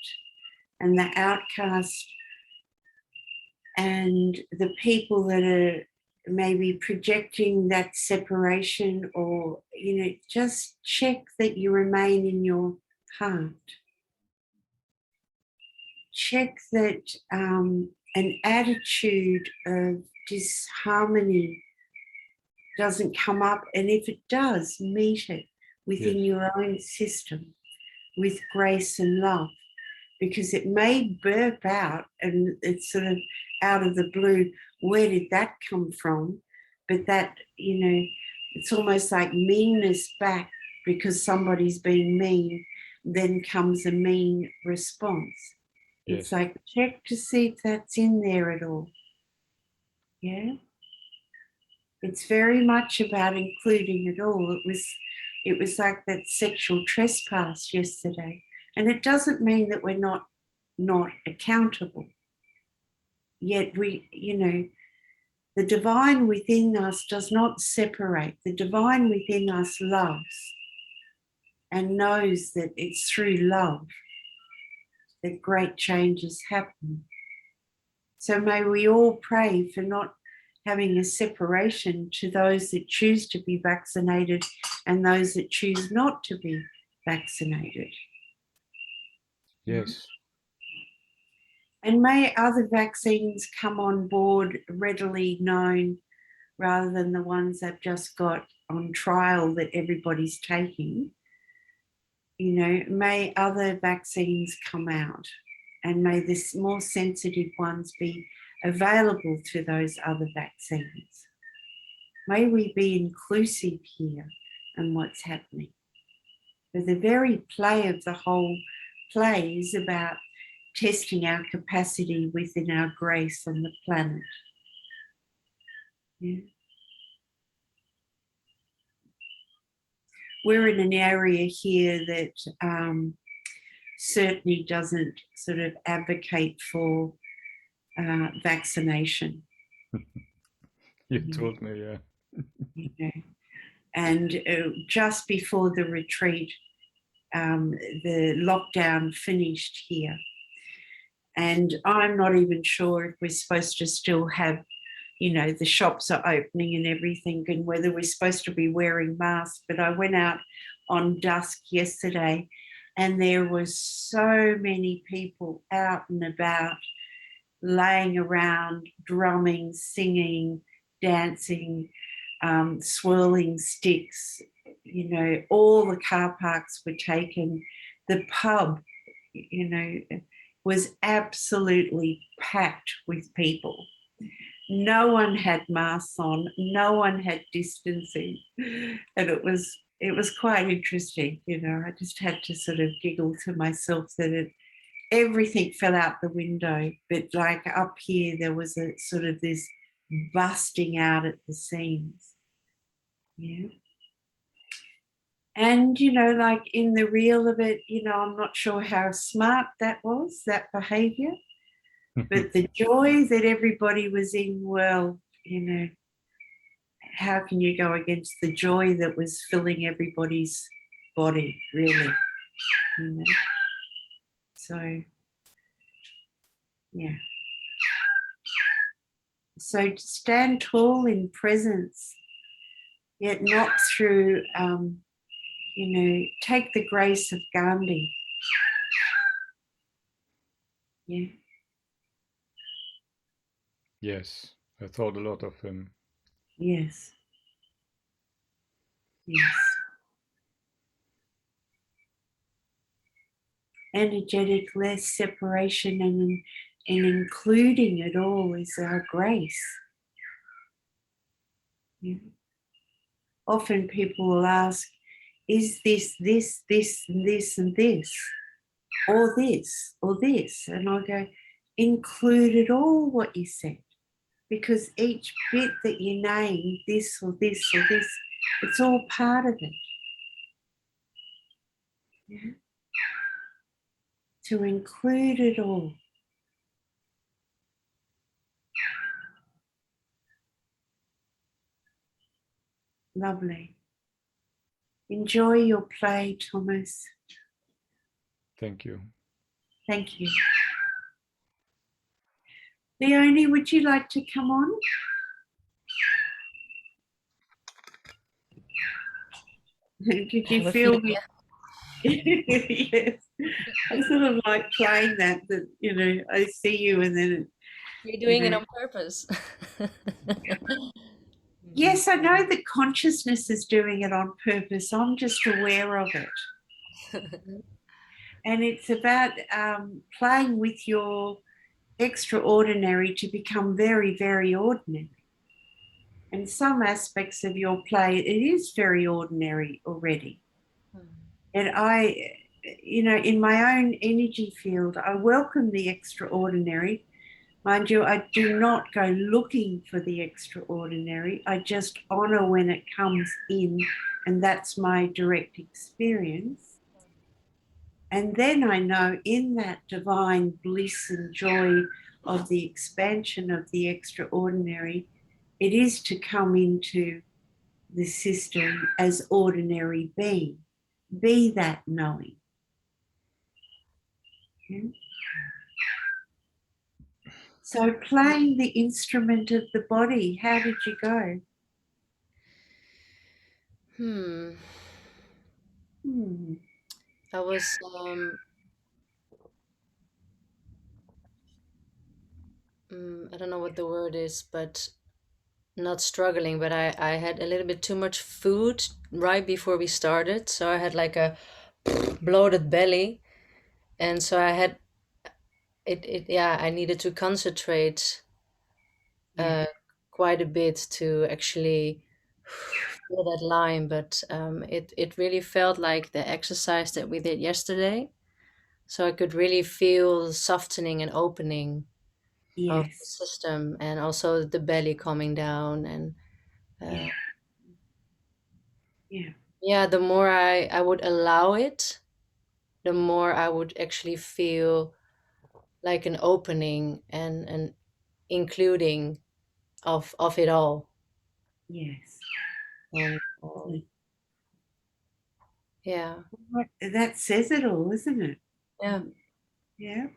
and the outcast and the people that are maybe projecting that separation, or, just check that you remain in your heart. Check that an attitude of disharmony doesn't come up, and if it does, meet it within Yes. your own system with grace and love, because it may burp out and it's sort of out of the blue. Where did that come from? But that, it's almost like meanness back because somebody's being mean, then comes a mean response. It's Yes. like, check to see if that's in there at all. Yeah. It's very much about including it all. It was like that sexual trespass yesterday. And it doesn't mean that we're not accountable. Yet the divine within us does not separate. The divine within us loves and knows that it's through love that great changes happen. So may we all pray for not having a separation to those that choose to be vaccinated and those that choose not to be vaccinated. Yes. And may other vaccines come on board readily known, rather than the ones they've just got on trial that everybody's taking. May other vaccines come out, and may the more sensitive ones be available to those other vaccines. May we be inclusive here in what's happening. But the very play of the whole play is about testing our capacity within our grace on the planet. Yeah. We're in an area here that certainly doesn't sort of advocate for vaccination. You told me, yeah. And just before the retreat, the lockdown finished here. And I'm not even sure if we're supposed to still have, the shops are opening and everything, and whether we're supposed to be wearing masks. But I went out on dusk yesterday and there was so many people out and about, laying around, drumming, singing, dancing, swirling sticks. All the car parks were taken. The pub, was absolutely packed with people. No one had masks on, no one had distancing. And it was quite interesting. I just had to sort of giggle to myself that everything fell out the window, but like up here, there was a sort of this busting out at the seams. Yeah. And, like in the real of it, I'm not sure how smart that was, that behavior, but the joy that everybody was in, well, how can you go against the joy that was filling everybody's body, really? So, yeah. So stand tall in presence, yet not through, take the grace of Gandhi. Yeah. Yes, I thought a lot of him. Yes. Yes. Energetic, less separation, and including it all is our grace. Yeah. Often people will ask, is this, and this, and this, or this, or this? And I go, include it all what you said, because each bit that you name, this or this or this, it's all part of it. Yeah? To include it all. Lovely. Enjoy your play, Thomas. Thank you. Thank you. Leonie, would you like to come on? Did you feel me? Yes. I sort of like playing that, I see you and then You're doing it on purpose. yes, I know that consciousness is doing it on purpose. I'm just aware of it. And it's about playing with your extraordinary to become very, very ordinary. And some aspects of your play, it is very ordinary already. And I, in my own energy field, I welcome the extraordinary. Mind you, I do not go looking for the extraordinary. I just honor when it comes in, and that's my direct experience. And then I know in that divine bliss and joy of the expansion of the extraordinary, it is to come into the system as ordinary being. Be that knowing. Okay? So playing the instrument of the body, how did you go? I was I don't know what the word is, but not struggling, but I had a little bit too much food right before we started. So I had like a bloated belly. And so I had yeah, I needed to concentrate Yeah. quite a bit to actually feel that line. But it really felt like the exercise that we did yesterday. So I could really feel the softening and opening of the Yes. system, and also the belly coming down. And Yeah. Yeah. yeah, the more I would allow it, the more I would actually feel like an opening and an including of it all. Yes. And yeah, That says it all, isn't it? yeah, Yeah.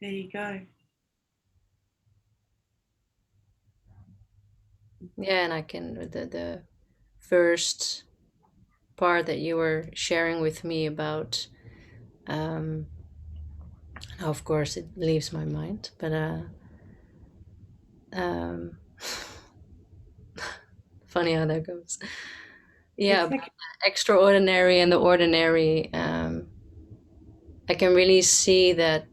There you go. yeah. And I can the first part that you were sharing with me about now of course it leaves my mind, but um funny how that goes. Yeah, It's about like, the extraordinary and the ordinary. I can really see that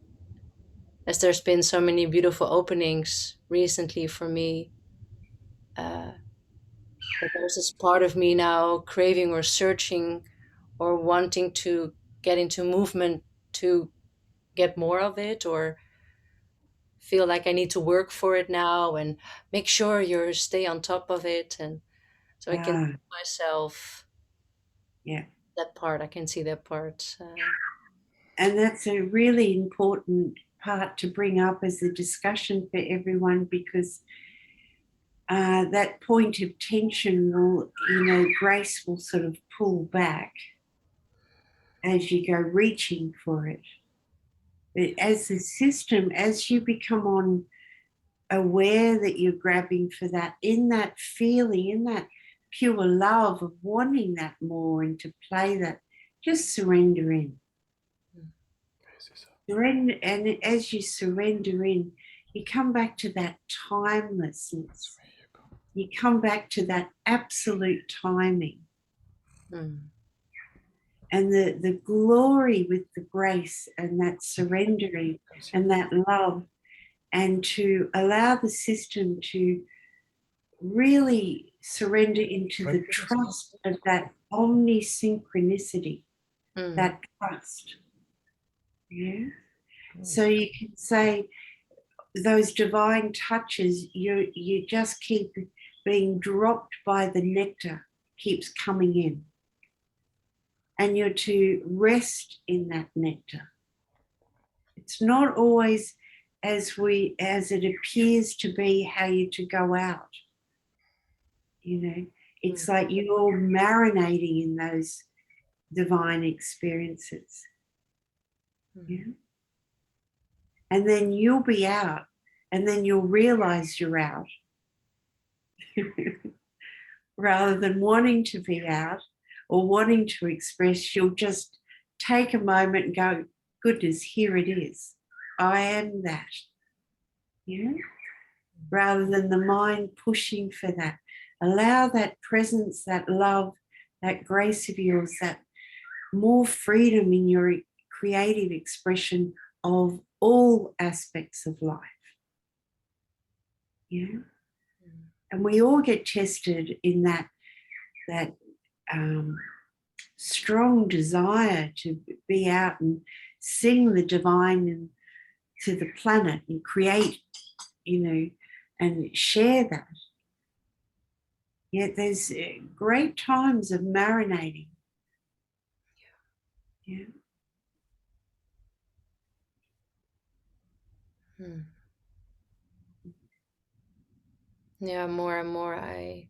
as there's been so many beautiful openings recently for me, that there's this part of me now craving or searching or wanting to get into movement to get more of it, or feel like I need to work for it now and make sure you stay on top of it. And so I can Ah, see myself, yeah. that part, I can see that part. And that's a really important part to bring up as a discussion for everyone, because that point of tension will, grace will sort of pull back as you go reaching for it. But as the system, as you become aware that you're grabbing for that, in that feeling, in that pure love of wanting that more and to play that, just surrender in. Surrender, and as you surrender in, you come back to that timelessness. You come back to that absolute timing. And the glory with the grace and that surrendering and that love, and to allow the system to really surrender into the trust of that omnisynchronicity, that trust. Yeah. So you can say those divine touches, you just keep being dropped by the nectar, keeps coming in. And you're to rest in that nectar. It's not always as it appears to be how you're to go out. It's like you're marinating in those divine experiences. Yeah. And then you'll be out, and then you'll realize you're out. Rather than wanting to be out or wanting to express, you'll just take a moment and go, goodness, here it is. I am that. Yeah. Rather than the mind pushing for that. Allow that presence, that love, that grace of yours, that more freedom in your creative expression of all aspects of life. Yeah. And we all get tested in that strong desire to be out and sing the divine to the planet and create, and share that. Yet there's great times of marinating. Yeah. Yeah, more and more I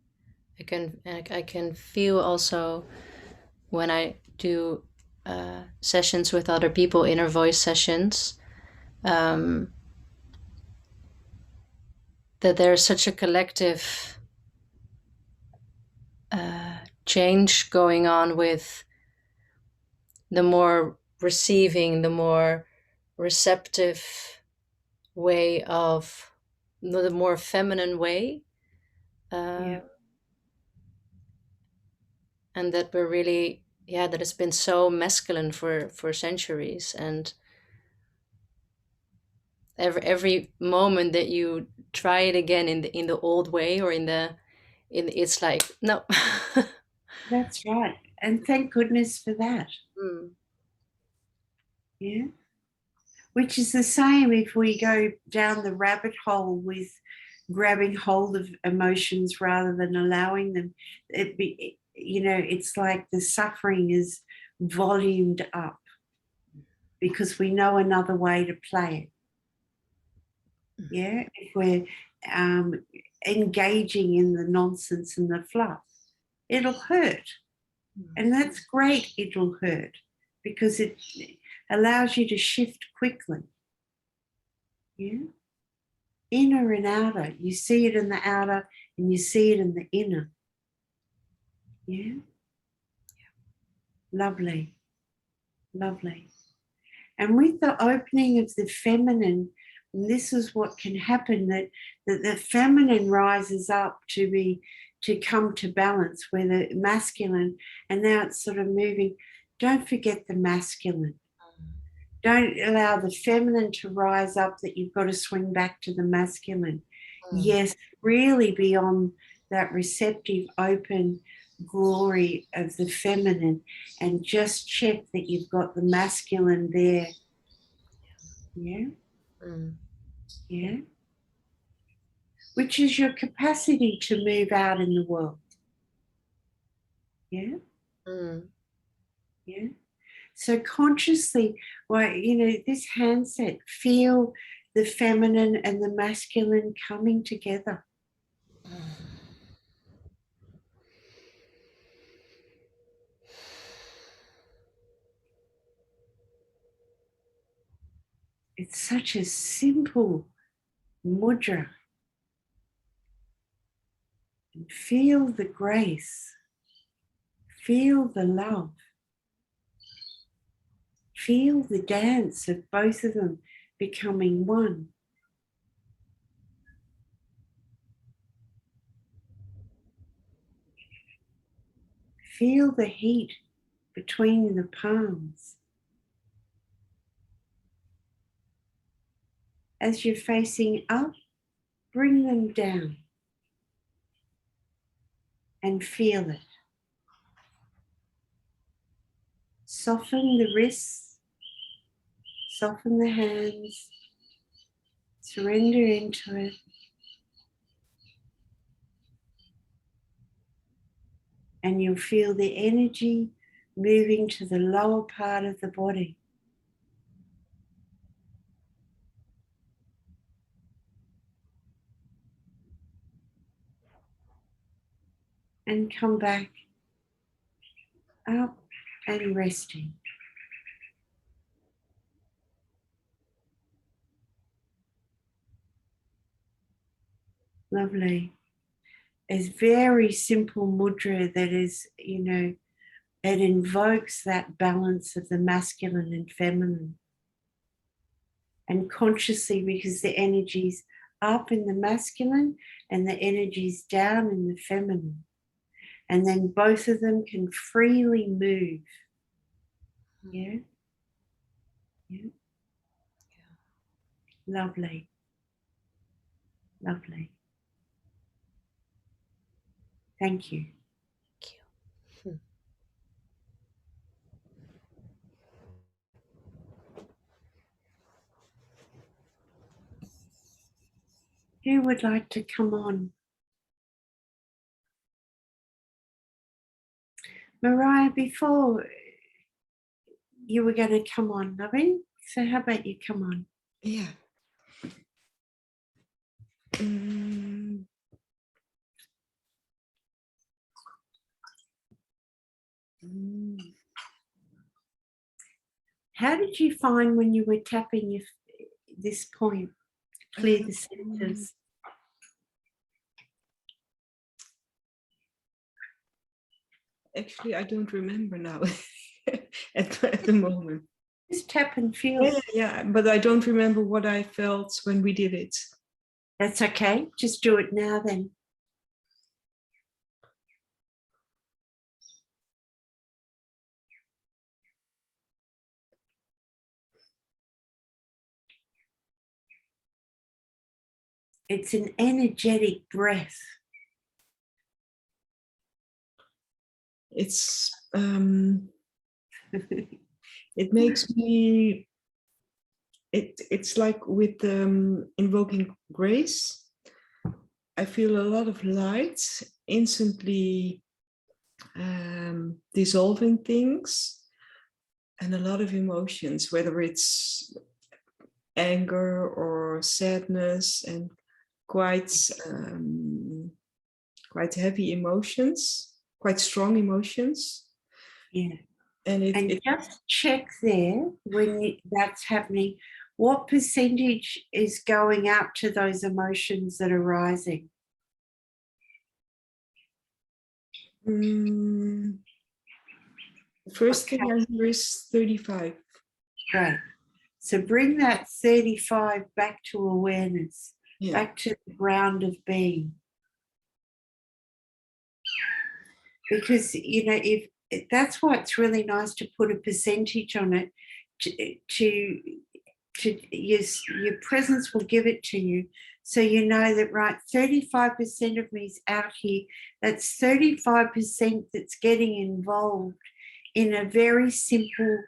can feel also when I do sessions with other people, inner voice sessions, that there's such a collective change going on, with the more receiving, the more receptive way of, the more feminine way. Yeah. And that we're really, that it's been so masculine for centuries, and every moment that you try it again in the old way, or it's like, no. That's right. And thank goodness for that. Yeah. Which is the same if we go down the rabbit hole with grabbing hold of emotions rather than allowing them. It's like the suffering is volumed up because we know another way to play it. Yeah. If we're engaging in the nonsense and the fluff, it'll hurt. And that's great, it'll hurt, because it allows you to shift quickly. Yeah. Inner and outer. You see it in the outer and you see it in the inner. Yeah. Lovely. Lovely. And with the opening of the feminine, this is what can happen, that the feminine rises up to come to balance, where the masculine, and now it's sort of moving. Don't forget the masculine. Don't allow the feminine to rise up, that you've got to swing back to the masculine. Yes, really be on that receptive, open glory of the feminine, and just check that you've got the masculine there Yeah, Mm. yeah. Which is your capacity to move out in the world. Yeah, Mm. yeah. So consciously, well, this handset, feel the feminine and the masculine coming together. It's such a simple mudra. And feel the grace, feel the love, feel the dance of both of them becoming one. Feel the heat between the palms. As you're facing up, bring them down and feel it. Soften the wrists, soften the hands, surrender into it. And you'll feel the energy moving to the lower part of the body. And come back up and resting. Lovely. It's very simple mudra that is, it invokes that balance of the masculine and feminine. And consciously, because the energy's up in the masculine and the energy's down in the feminine. And then both of them can freely move. Yeah? Yeah. Lovely. Lovely. Thank you. Thank you. Who would like to come on? Mariah, before you were going to come on, Naveen, so how about you come on? Yeah. How did you find when you were tapping this point, clear the centers? Actually, I don't remember now at the moment. Just tap and feel. Yeah, but I don't remember what I felt when we did it. That's okay. Just do it now then. It's an energetic breath. It's it makes me. It's like with invoking grace. I feel a lot of light instantly dissolving things, and a lot of emotions, whether it's anger or sadness, and quite heavy emotions, quite strong emotions. Yeah. And it just check there when that's happening, what percentage is going out to those emotions that are rising? the first thing I hear is 35. Great. So bring that 35 back to awareness, back to the ground of being. Because, if that's why it's really nice to put a percentage on it, to your presence will give it to you. So you know that, right, 35% of me is out here. That's 35% that's getting involved in a very simple,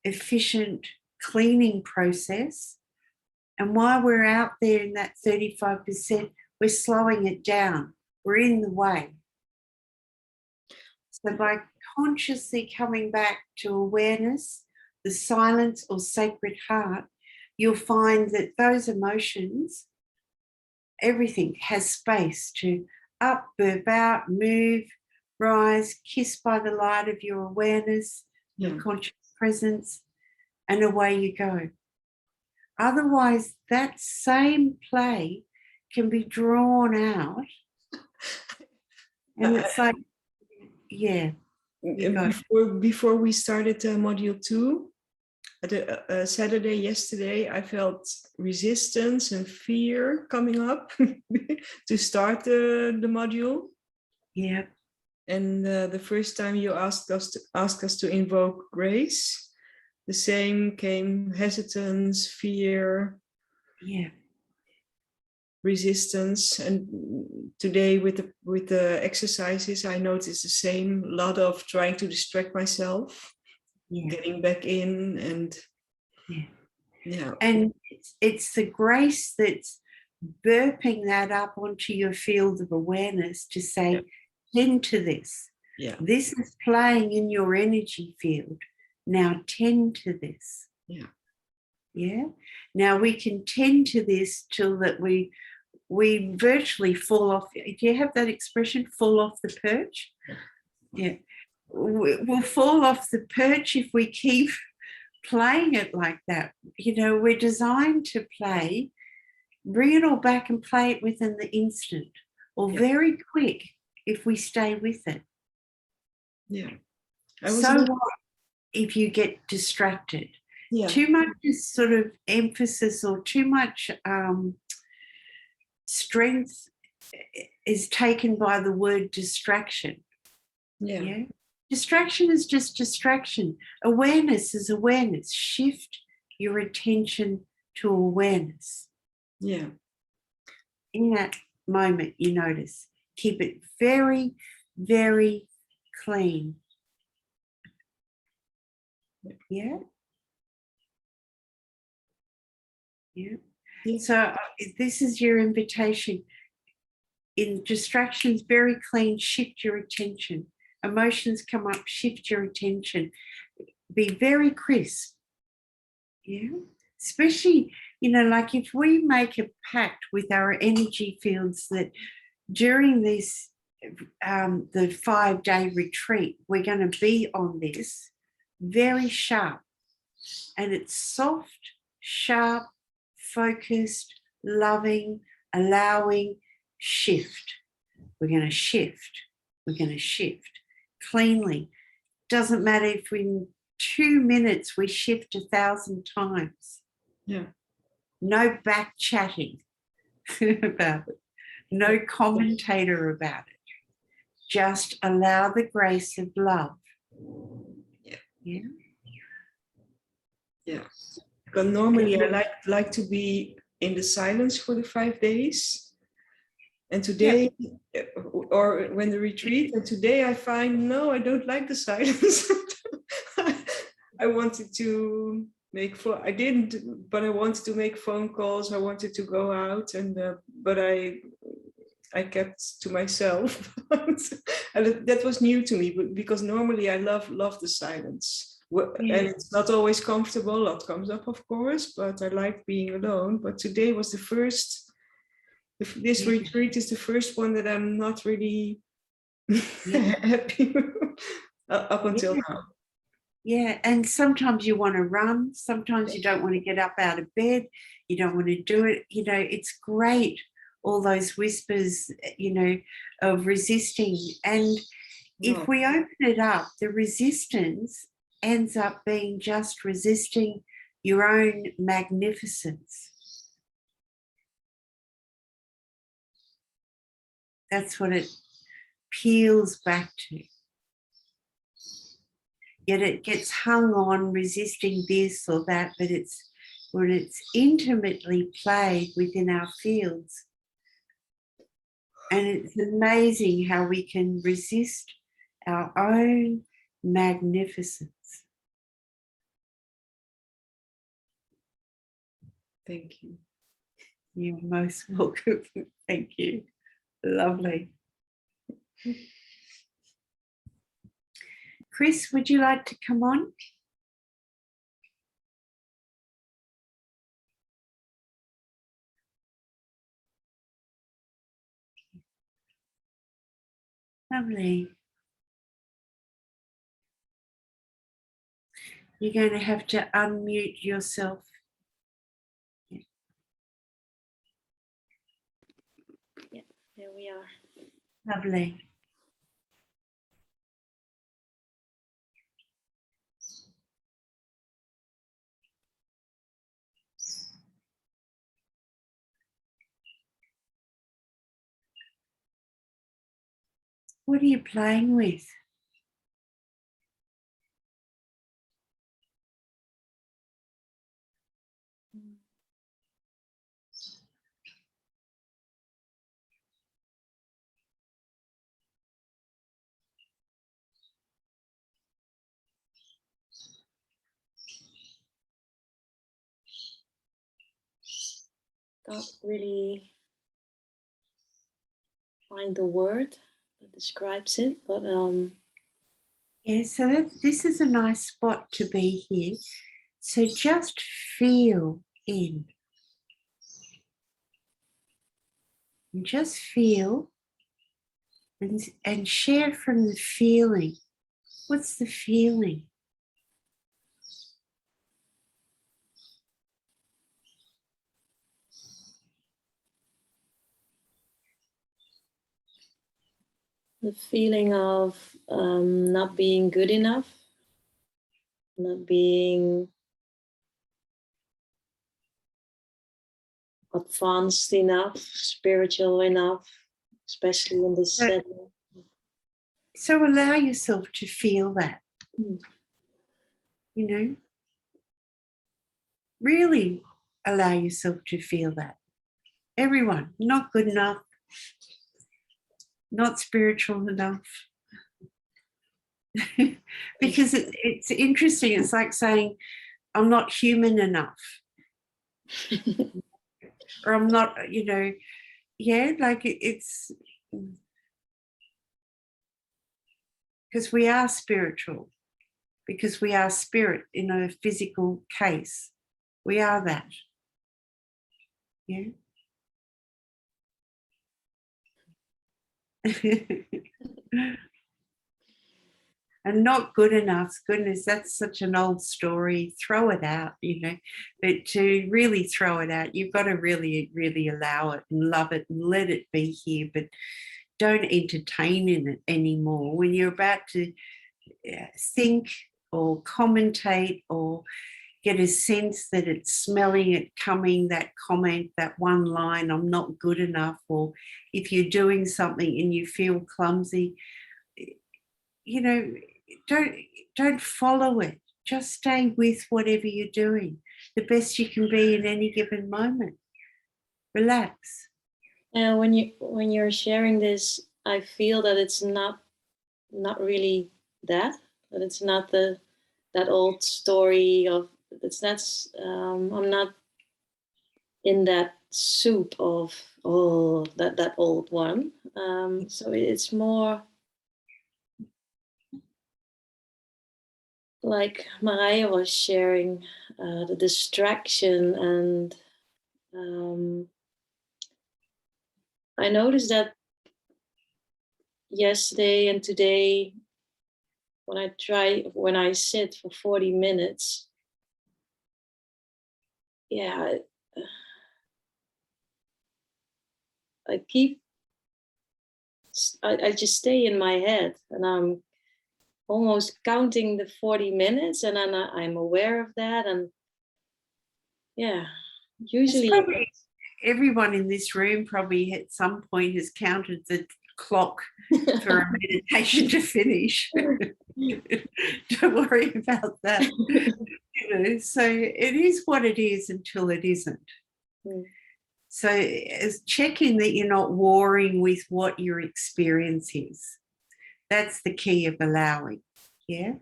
efficient cleaning process And while we're out there in that 35%, we're slowing it down. We're in the way. So by consciously coming back to awareness, the silence or sacred heart, you'll find that those emotions, everything has space to up, burp out, move, rise, kissed by the light of your awareness, your conscious presence, and away you go. Otherwise, that same play can be drawn out. And it's like, yeah. Before we started module 2, Saturday, yesterday, I felt resistance and fear coming up to start the module. Yeah. And the first time you asked us to invoke grace, the same came: hesitance, fear, resistance. And today with the exercises, I noticed the same, lot of trying to distract myself, getting back in, and and it's the grace that's burping that up onto your field of awareness to say, tend to this. This is playing in your energy field. Now tend to this. Now we can tend to this till that we virtually fall off. Do you have that expression, fall off the perch? We'll fall off the perch if we keep playing it like that. You know, we're designed to play, bring it all back and play it within the instant, or very quick if we stay with it. So what if you get distracted? Too much sort of emphasis or too much strength is taken by the word distraction. Distraction is just distraction. Awareness is awareness. Shift your attention to awareness. In that moment, you notice. Keep it very, very clean. So this is your invitation. In distractions, very clean, shift your attention. Emotions come up, shift your attention. Be very crisp. Especially, you know, like if we make a pact with our energy fields that during this, the 5-day retreat, we're going to be on this very sharp. And it's soft, sharp, focused, loving, allowing, shift. We're going to shift. We're going to shift cleanly. Doesn't matter if in 2 minutes we shift 1,000 times. No back chatting about it. No commentator about it. Just allow the grace of love. Because normally I like to be in the silence for the 5 days. And today, or when the retreat, and today I find, no, I don't like the silence. I wanted to make I didn't, but I wanted to make phone calls. I wanted to go out, and but I kept to myself. And that was new to me, but because normally I love the silence. And it's not always comfortable. A lot comes up, of course, but I like being alone. But today was the first. This retreat is the first one that I'm not really happy up until now. And sometimes you want to run. Sometimes you don't want to get up out of bed. You don't want to do it. You know, it's great, all those whispers, you know, of resisting. And if we open it up, the resistance ends up being just resisting your own magnificence. That's what it peels back to. Yet it gets hung on resisting this or that, but it's when it's intimately played within our fields. And it's amazing how we can resist our own magnificence. Thank you. You're most welcome. Thank you. Lovely. Chris, would you like to come on? Lovely. You're going to have to unmute yourself. Yeah, there we are. Lovely. What are you playing with? Can't really find the word that describes it, but Yeah, so this is a nice spot to be here. So just feel in. And just feel and share from the feeling. What's the feeling? the feeling of not being good enough, not being advanced enough, spiritual enough, especially in this setting. So allow yourself to feel that, Mm. you know, really allow yourself to feel that. Everyone, not good enough, not spiritual enough. Because it's interesting. It's like saying, I'm not human enough. Or I'm not, you know, yeah, like it's because we are spiritual, because we are spirit in a physical case. We are that. Yeah. And not good enough. Goodness, that's such an old story. Throw it out, you know. But to really throw it out, you've got to really, really allow it and love it and let it be here. But don't entertain in it anymore. When you're about to think or commentate or get a sense that it's smelling it coming, that comment, that one line, I'm not good enough, or if you're doing something and you feel clumsy, you know, don't follow it. Just stay with whatever you're doing, the best you can be in any given moment. Relax. And when you're sharing this, I feel that it's not really that it's not that old story of I'm not in that soup of that old one. So it's more like Maria was sharing, the distraction, and I noticed that yesterday and today when I sit for 40 minutes, yeah, I keep I just stay in my head, and I'm almost counting the 40 minutes, and then I'm aware of that. And yeah, usually Everyone in this room probably at some point has counted the clock for a meditation to finish. Don't worry about that. You know, so it is what it is until it isn't. Mm. So as checking that you're not warring with what your experience is. That's the key of allowing. Yeah.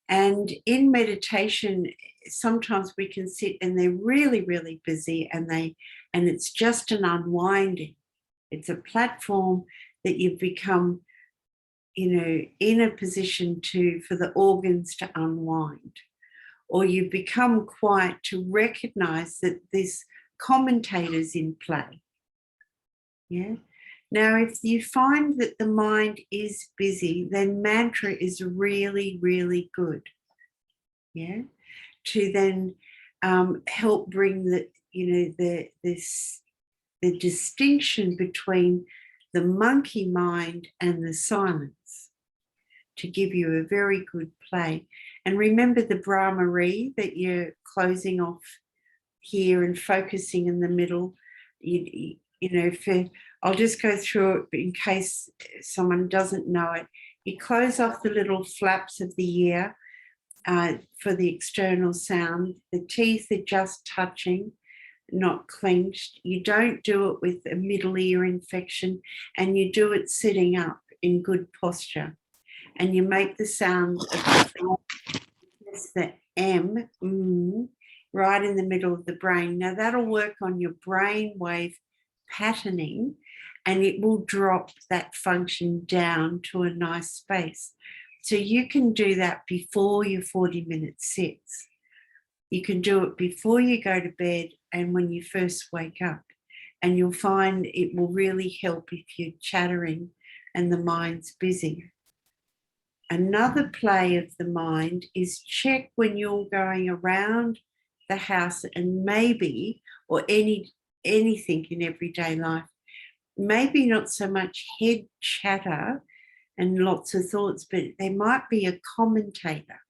And in meditation, sometimes we can sit and they're really, really busy and it's just an unwinding. It's a platform that you've become, in a position for the organs to unwind, or you've become quiet to recognize that this commentator's in play. Yeah. Now, if you find that the mind is busy, then mantra is really, really good. Yeah. To then help bring the distinction between the monkey mind and the silence, to give you a very good play. And remember the Brahmari that you're closing off here and focusing in the middle. I'll just go through it in case someone doesn't know it. You close off the little flaps of the ear for the external sound. The teeth are just touching, not clenched. You don't do it with a middle ear infection, and you do it sitting up in good posture. And you make the sound of the M, right in the middle of the brain. Now that'll work on your brain wave patterning, and it will drop that function down to a nice space. So you can do that before your 40-minute sits. You can do it before you go to bed and when you first wake up. And you'll find it will really help if you're chattering and the mind's busy. Another play of the mind is check when you're going around the house and maybe, or anything in everyday life, maybe not so much head chatter and lots of thoughts, but there might be a commentator.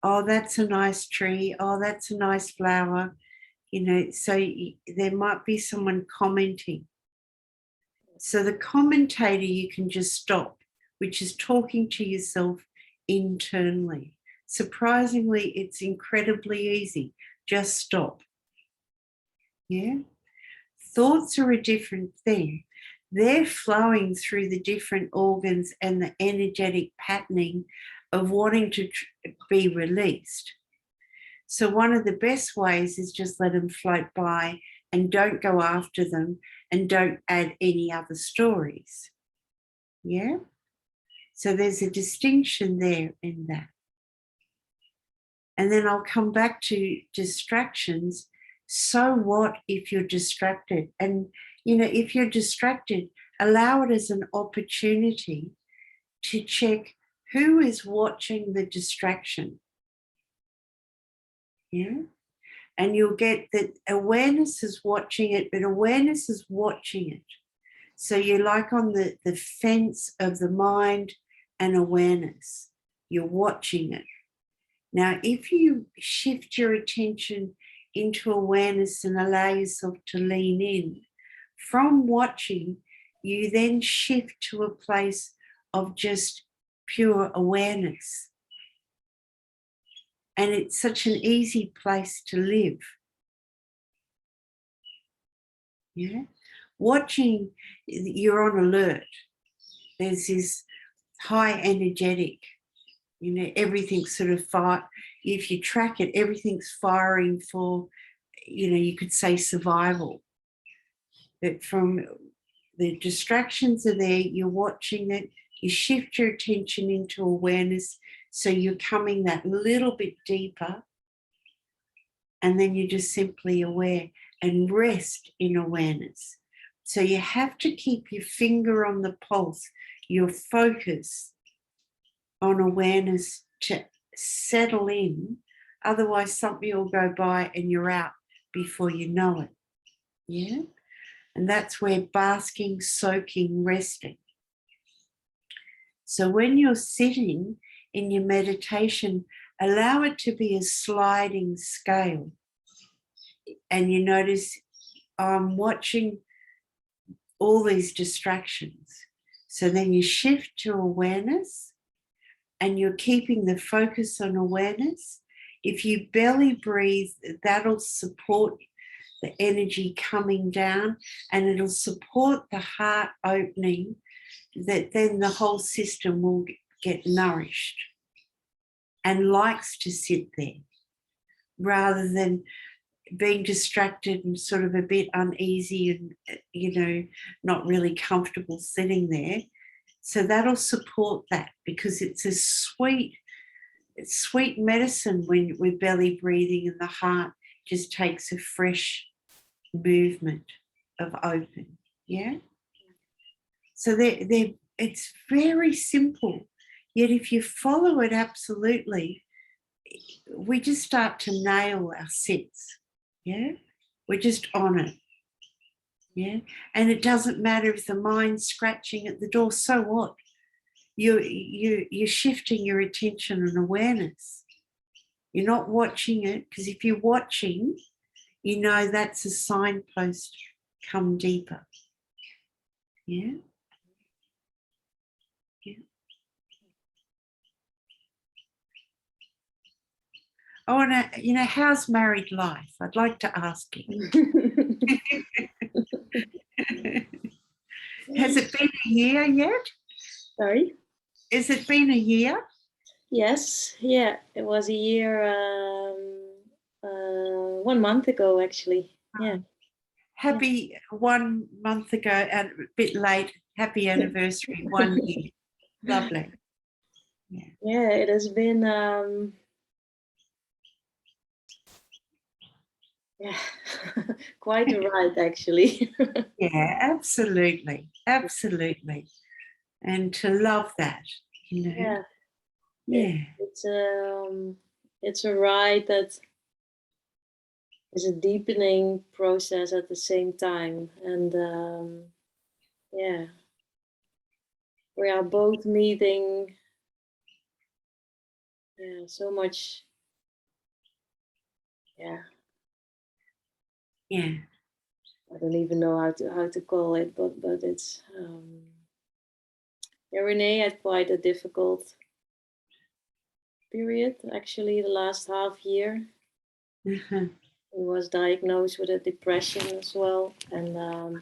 Oh, that's a nice tree. Oh, that's a nice flower. So there might be someone commenting. So the commentator you can just stop, which is talking to yourself internally. Surprisingly, it's incredibly easy. Just stop. Yeah. Thoughts are a different thing. They're flowing through the different organs and the energetic patterning of wanting to be released. So one of the best ways is just let them float by and don't go after them and don't add any other stories. Yeah? So there's a distinction there in that. And then I'll come back to distractions. So what if you're distracted? And, if you're distracted, allow it as an opportunity to check who is watching the distraction. Yeah. And you'll get that awareness is watching it, but awareness is watching it. So you're like on the fence of the mind and awareness. You're watching it. Now, if you shift your attention into awareness and allow yourself to lean in, from watching, you then shift to a place of just pure awareness. And it's such an easy place to live. Yeah. Watching, you're on alert. There's this high energetic, everything's sort of fire. If you track it, everything's firing for, you could say survival. But from the distractions are there, you're watching it, you shift your attention into awareness. So you're coming that little bit deeper, and then you're just simply aware and rest in awareness. So you have to keep your finger on the pulse, your focus on awareness to settle in. Otherwise, something will go by and you're out before you know it. Yeah? And that's where basking, soaking, resting. So when you're sitting in your meditation, allow it to be a sliding scale. And you notice I'm watching all these distractions. So then you shift to awareness and you're keeping the focus on awareness. If you belly breathe, that'll support the energy coming down, and it'll support the heart opening, that then the whole system will get nourished. and likes to sit there rather than being distracted and sort of a bit uneasy and, not really comfortable sitting there. So that'll support that, because it's a sweet medicine when we're belly breathing and the heart just takes a fresh movement of open. Yeah. So it's very simple. Yet if you follow it absolutely, we just start to nail our sits. Yeah. We're just on it. Yeah. And it doesn't matter if the mind's scratching at the door. So what? You're shifting your attention and awareness. You're not watching it, because if you're watching, that's a signpost. Come deeper. Yeah. Yeah. I want to, how's married life? I'd like to ask you. Has it been a year yet? Sorry? Has it been a year? Yes, yeah, it was a year, 1 month ago, actually. Yeah. Happy 1 month ago, and a bit late. Happy anniversary, 1 year. Lovely. Yeah, it has been, quite a ride, actually. Yeah, absolutely. Absolutely. And to love that, Yeah. Yeah. It's a ride that is a deepening process at the same time. And yeah, we are both meeting so much. Yeah. Yeah. I don't even know how to call it, but it's Renee had quite a difficult period, actually, the last half year. Uh-huh. He was diagnosed with a depression as well, and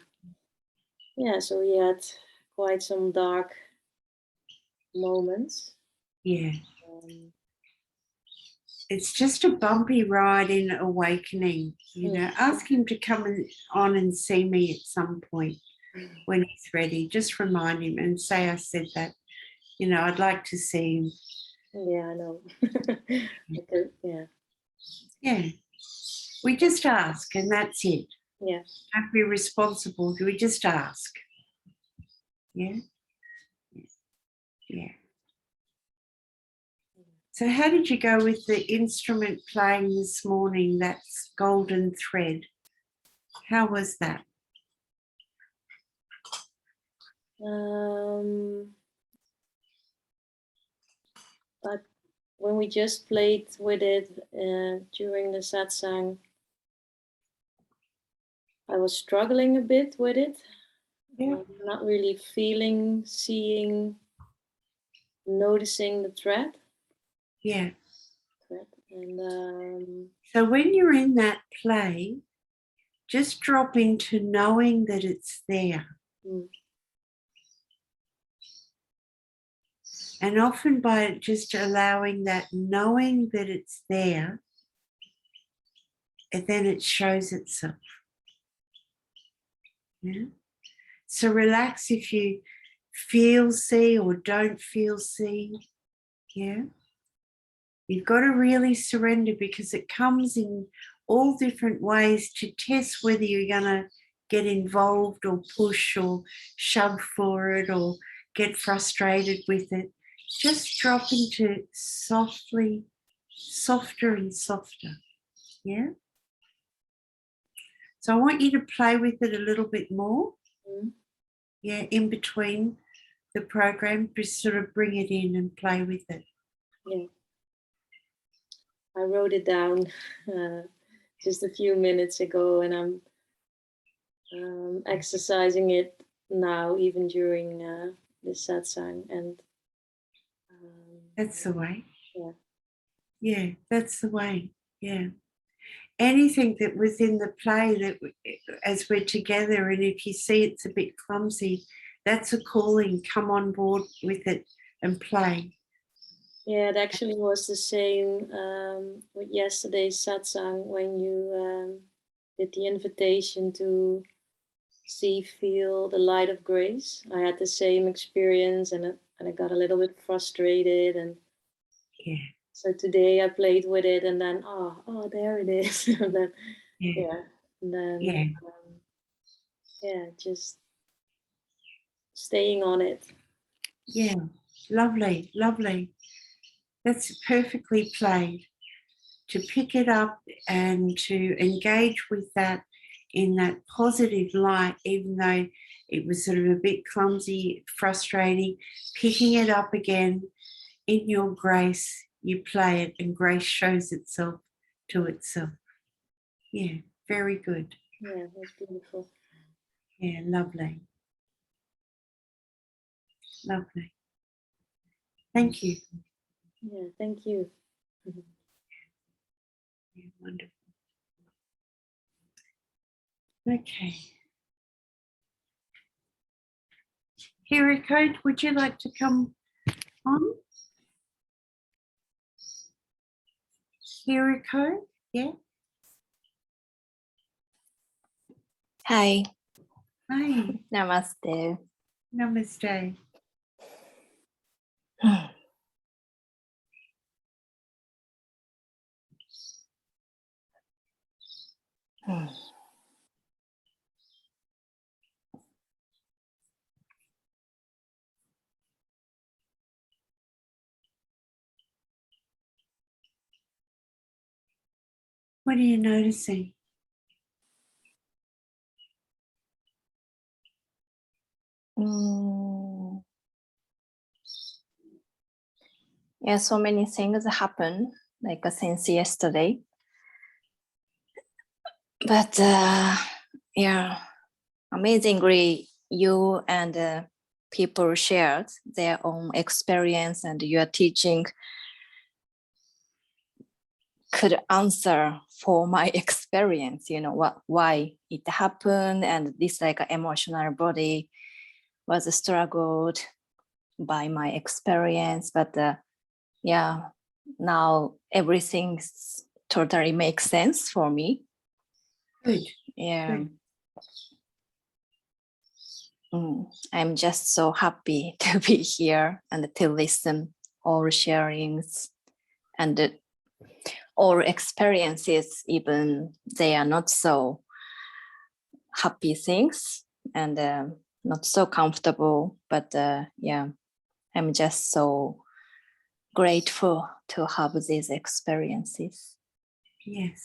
so he had quite some dark moments. Yeah. It's just a bumpy ride in awakening. Ask him to come on and see me at some point when he's ready. Just remind him and say I said that. I'd like to see him. Yeah, I know. Okay, yeah. Yeah. We just ask, and that's it. Yeah. Don't be responsible. We just ask. Yeah. Yeah. So how did you go with the instrument playing this morning? That's golden thread. How was that? But when we just played with it during the satsang, I was struggling a bit with it. Yeah. Not really feeling, seeing, noticing the thread. Yeah. And so when you're in that play, just drop into knowing that it's there. And often by just allowing that, knowing that it's there, and then it shows itself. Yeah. So relax if you feel see or don't feel see. Yeah. You've got to really surrender, because it comes in all different ways to test whether you're going to get involved or push or shove for it or get frustrated with it. Just drop into softly, softer and softer. Yeah. So I want you to play with it a little bit more. Yeah, in between the program, just sort of bring it in and play with it. Yeah. I wrote it down just a few minutes ago, and I'm exercising it now, even during the satsang. And that's the way. Yeah. Yeah, that's the way. Yeah. Anything that was in the play that as we're together, and if you see it's a bit clumsy, that's a calling. Come on board with it and play. Yeah, it actually was the same with yesterday's satsang when you did the invitation to see, feel the light of grace. I had the same experience, and I got a little bit frustrated, and Yeah. so today I played with it, and then oh, there it is, and then Yeah. and then Yeah. just staying on it. Yeah. Lovely. Lovely. That's perfectly played. To pick it up and to engage with that in that positive light, even though it was sort of a bit clumsy, frustrating, picking it up again in your grace, you play it and grace shows itself to itself. Yeah, very good. Yeah, that's beautiful. Yeah, lovely. Lovely. Thank you. Yeah, thank you. Yeah, wonderful. Okay. Hiriko, would you like to come on? Hiriko, yeah? Hi, Hi, namaste. namaste. What are you noticing? Yeah, so many things happen like since yesterday. But yeah, amazingly, you and people shared their own experience, and your teaching could answer for my experience, you know, why it happened, and this like emotional body was struggled by my experience. But yeah, now everything totally makes sense for me. Good. Yeah. Good. I'm just so happy to be here and to listen all sharings and all experiences, even they are not so happy things and not so comfortable. But yeah, I'm just so grateful to have these experiences. Yes.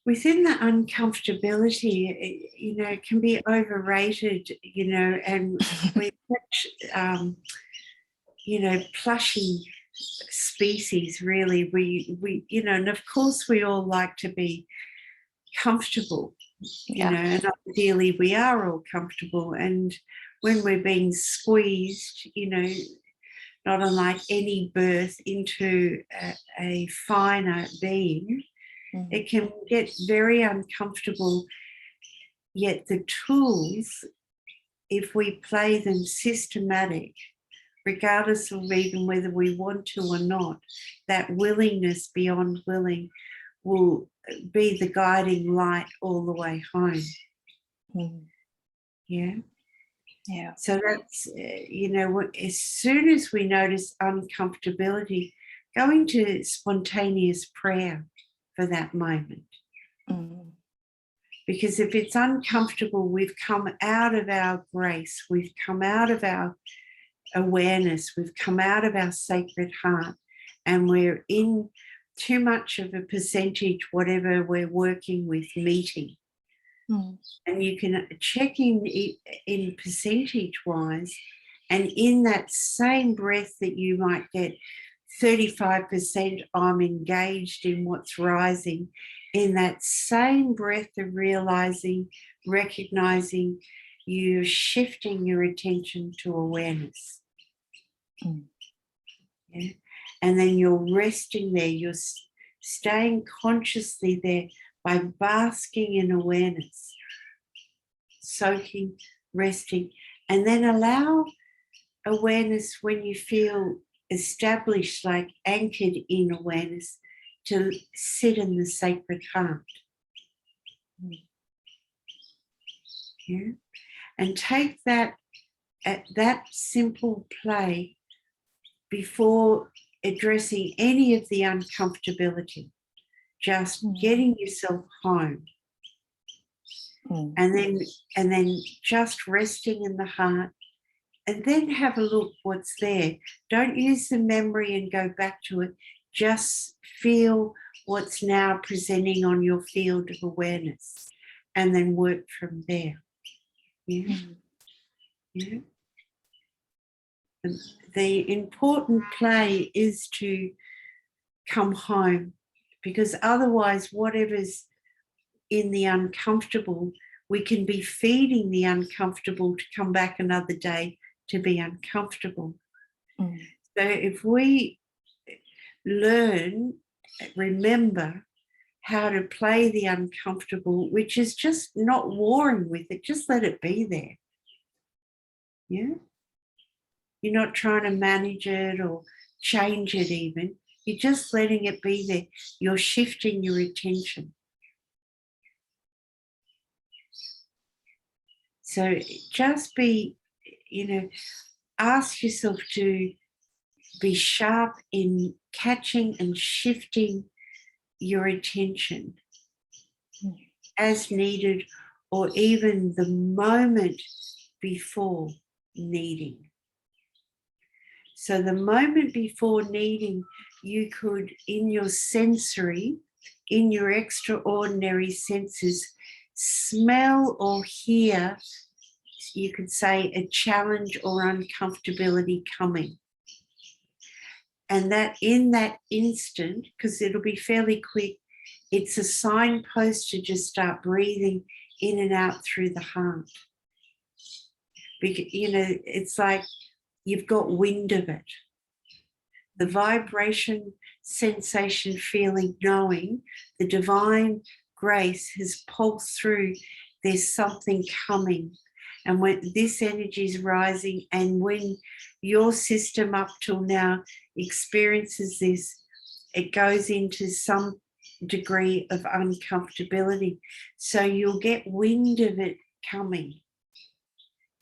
Within the uncomfortability, you know, it can be overrated, you know, and we're such, you know, plushy species, really. We, you know, and of course we all like to be comfortable, you know, and ideally we are all comfortable. And when we're being squeezed, you know, not unlike any birth into a finer being, it can get very uncomfortable. Yet the tools, if we play them systematic, regardless of even whether we want to or not, that willingness beyond willing will be the guiding light all the way home. Yeah. Yeah. So that's, you know, as soon as we notice uncomfortability, go into spontaneous prayer for that moment. Because if it's uncomfortable, we've come out of our grace, we've come out of our awareness, we've come out of our sacred heart, and we're in too much of a percentage, whatever we're working with, meeting. And you can check in percentage wise, and in that same breath that you might get 35% I'm engaged in what's rising, in that same breath of realizing, recognizing, you're shifting your attention to awareness. Yeah? And then you're resting there, you're staying consciously there by basking in awareness, soaking, resting, and then allow awareness when you feel established, like anchored in awareness, to sit in the sacred heart. Yeah. And take that simple play before addressing any of the uncomfortability, just getting yourself home. And then just resting in the heart, and then have a look what's there. Don't use the memory and go back to it. Just feel what's now presenting on your field of awareness, and then work from there. Yeah. Yeah. And the important play is to come home, because otherwise whatever's in the uncomfortable, we can be feeding the uncomfortable to come back another day to be uncomfortable. So if we remember how to play the uncomfortable, which is just not warring with it, just let it be there. Yeah. You're not trying to manage it or change it even. You're just letting it be there. You're shifting your attention. So just be, ask yourself to be sharp in catching and shifting your attention as needed, or even the moment before needing. So the moment before needing, you could, in your sensory, in your extraordinary senses, smell or hear, you could say, a challenge or uncomfortability coming. And that in that instant, because it'll be fairly quick, it's a signpost to just start breathing in and out through the heart. Because, it's like you've got wind of it. The vibration, sensation, feeling, knowing, the divine grace has pulsed through. There's something coming. And when this energy is rising, and when your system up till now experiences this, it goes into some degree of uncomfortability. So you'll get wind of it coming.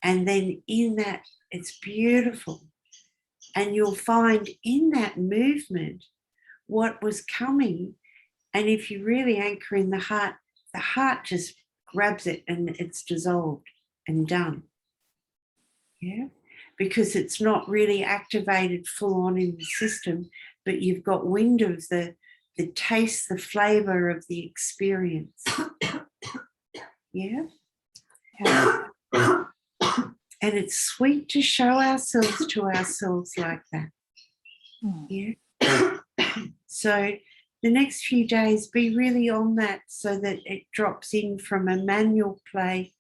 And then in that, it's beautiful. And you'll find in that movement what was coming. And if you really anchor in the heart just grabs it and it's dissolved and done. Yeah, because it's not really activated full on in the system, but you've got wind of the taste, the flavor of the experience. Yeah. And it's sweet to show ourselves to ourselves like that. Yeah. So the next few days, be really on that, so that it drops in from a manual play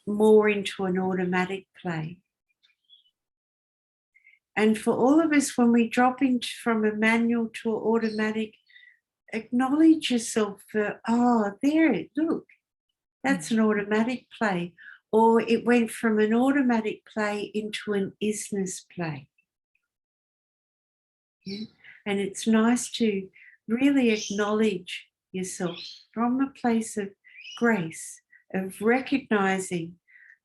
more into an automatic play. And for all of us, when we drop into from a manual to an automatic, acknowledge yourself for, look, that's an automatic play. Or it went from an automatic play into an isness play. Yeah? And it's nice to really acknowledge yourself from a place of grace, of recognizing,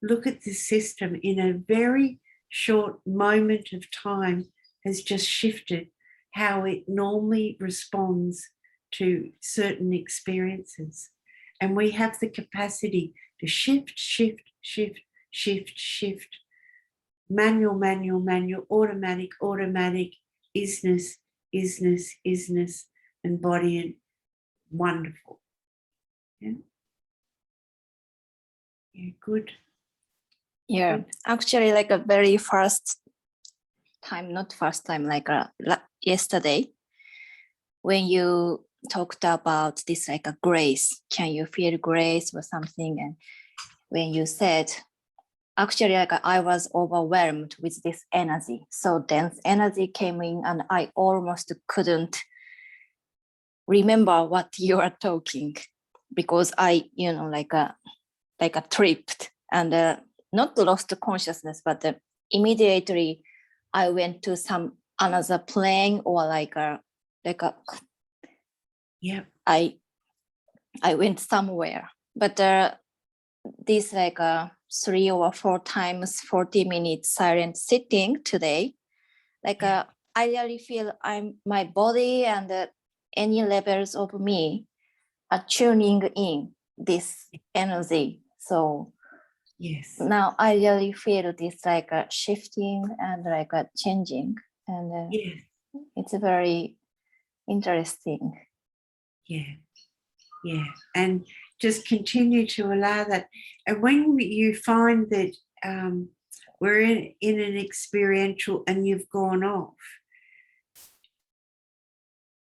look at the system in a very short moment of time has just shifted how it normally responds to certain experiences. And we have the capacity to shift, manual, automatic, isness, and body, and wonderful. Yeah. Yeah, good. Yeah, actually, like a very first time, not first time, like yesterday, when you talked about this, like a grace, can you feel grace or something? And when you said, actually, like I was overwhelmed with this energy, so dense energy came in, and I almost couldn't remember what you are talking, because I, like a tripped and not lost consciousness, but immediately I went to some another plane, or like a Yep. I went somewhere. But this like 3 or 4 times 40 minutes silent sitting today, like I really feel my body and any levels of me are tuning in this energy. So Yes. now I really feel this like a shifting and like a changing, and Yes. it's very interesting. Yeah. Yeah. And just continue to allow that. And when you find that we're in an experiential and you've gone off,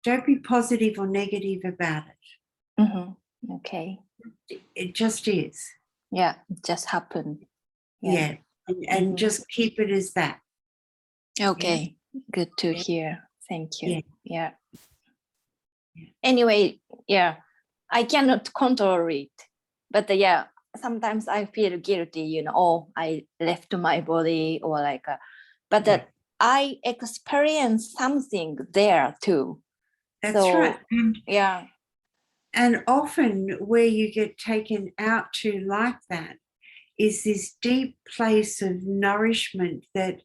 don't be positive or negative about it. Mm-hmm. Okay. It just is. Yeah, it just happened. Yeah. And just keep it as that. Okay. Yeah. Good to Yeah. hear. Thank you. Yeah. Yeah. Anyway, yeah, I cannot control it. But yeah, sometimes I feel guilty, you know, oh, I left my body, or like, but I experience something there too. That's so, right. And, yeah. And often where you get taken out to like that is this deep place of nourishment that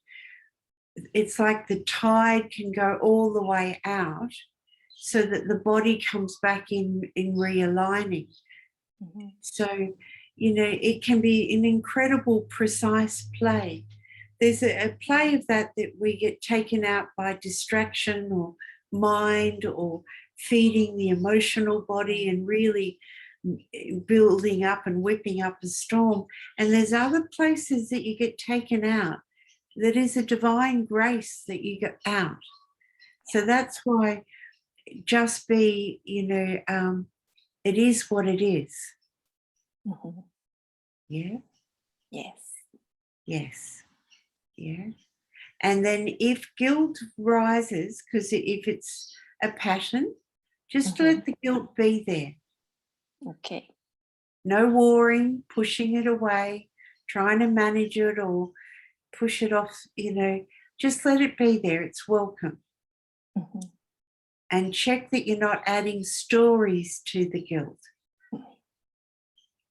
it's like the tide can go all the way out so that the body comes back in realigning. Mm-hmm. So, you know, it can be an incredible precise play. There's a play of that we get taken out by distraction or mind or feeding the emotional body and really building up and whipping up a storm. And there's other places that you get taken out that is a divine grace that you get out. So that's why just be, you know, it is what it is. Mm-hmm. Yeah. Yes. Yes. Yeah. And then if guilt rises, because if it's a pattern, just let the guilt be there. Okay. No warring, pushing it away, trying to manage it or push it off, you know, just let it be there. It's welcome. Mm-hmm. And check that you're not adding stories to the guilt.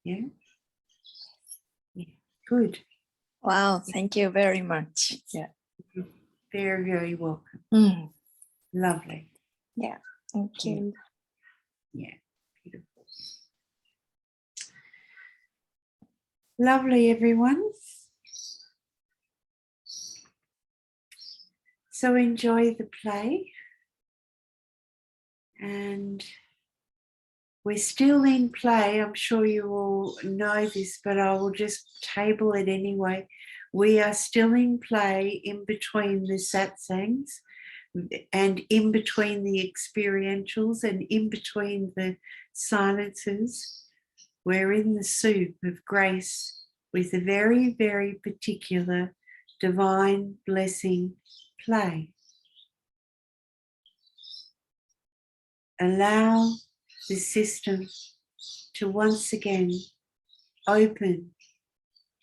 Yeah? Yeah. Good. Wow, thank you very much. Yeah. Very, very welcome. Mm. Lovely. Yeah, thank you. Yeah, beautiful. Lovely, everyone. So enjoy the play. And we're still in play. I'm sure you all know this, but I will just table it anyway. We are still in play in between the satsangs and in between the experientials and in between the silences. We're in the soup of grace with a very, very particular divine blessing play. Allow the system to once again open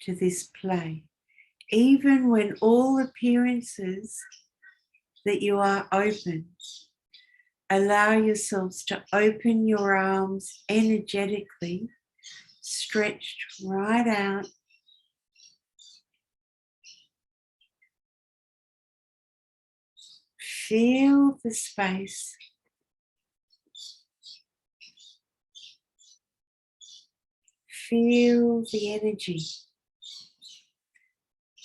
to this play. Even when all appearances that you are open, allow yourselves to open your arms energetically, stretched right out. Feel the space. Feel the energy.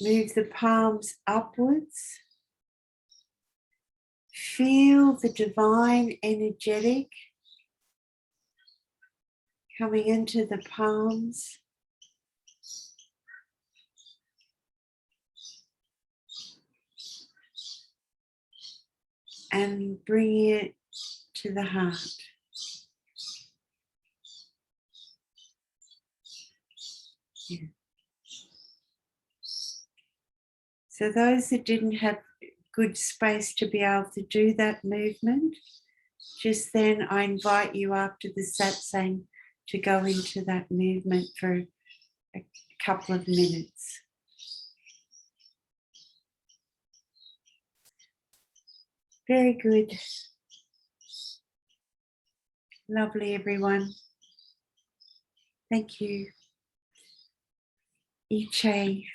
Move the palms upwards. Feel the divine energetic coming into the palms. And bring it to the heart. Yeah. So those that didn't have good space to be able to do that movement, just then I invite you after the satsang to go into that movement for a couple of minutes. Very good. Lovely, everyone. Thank you. Iche.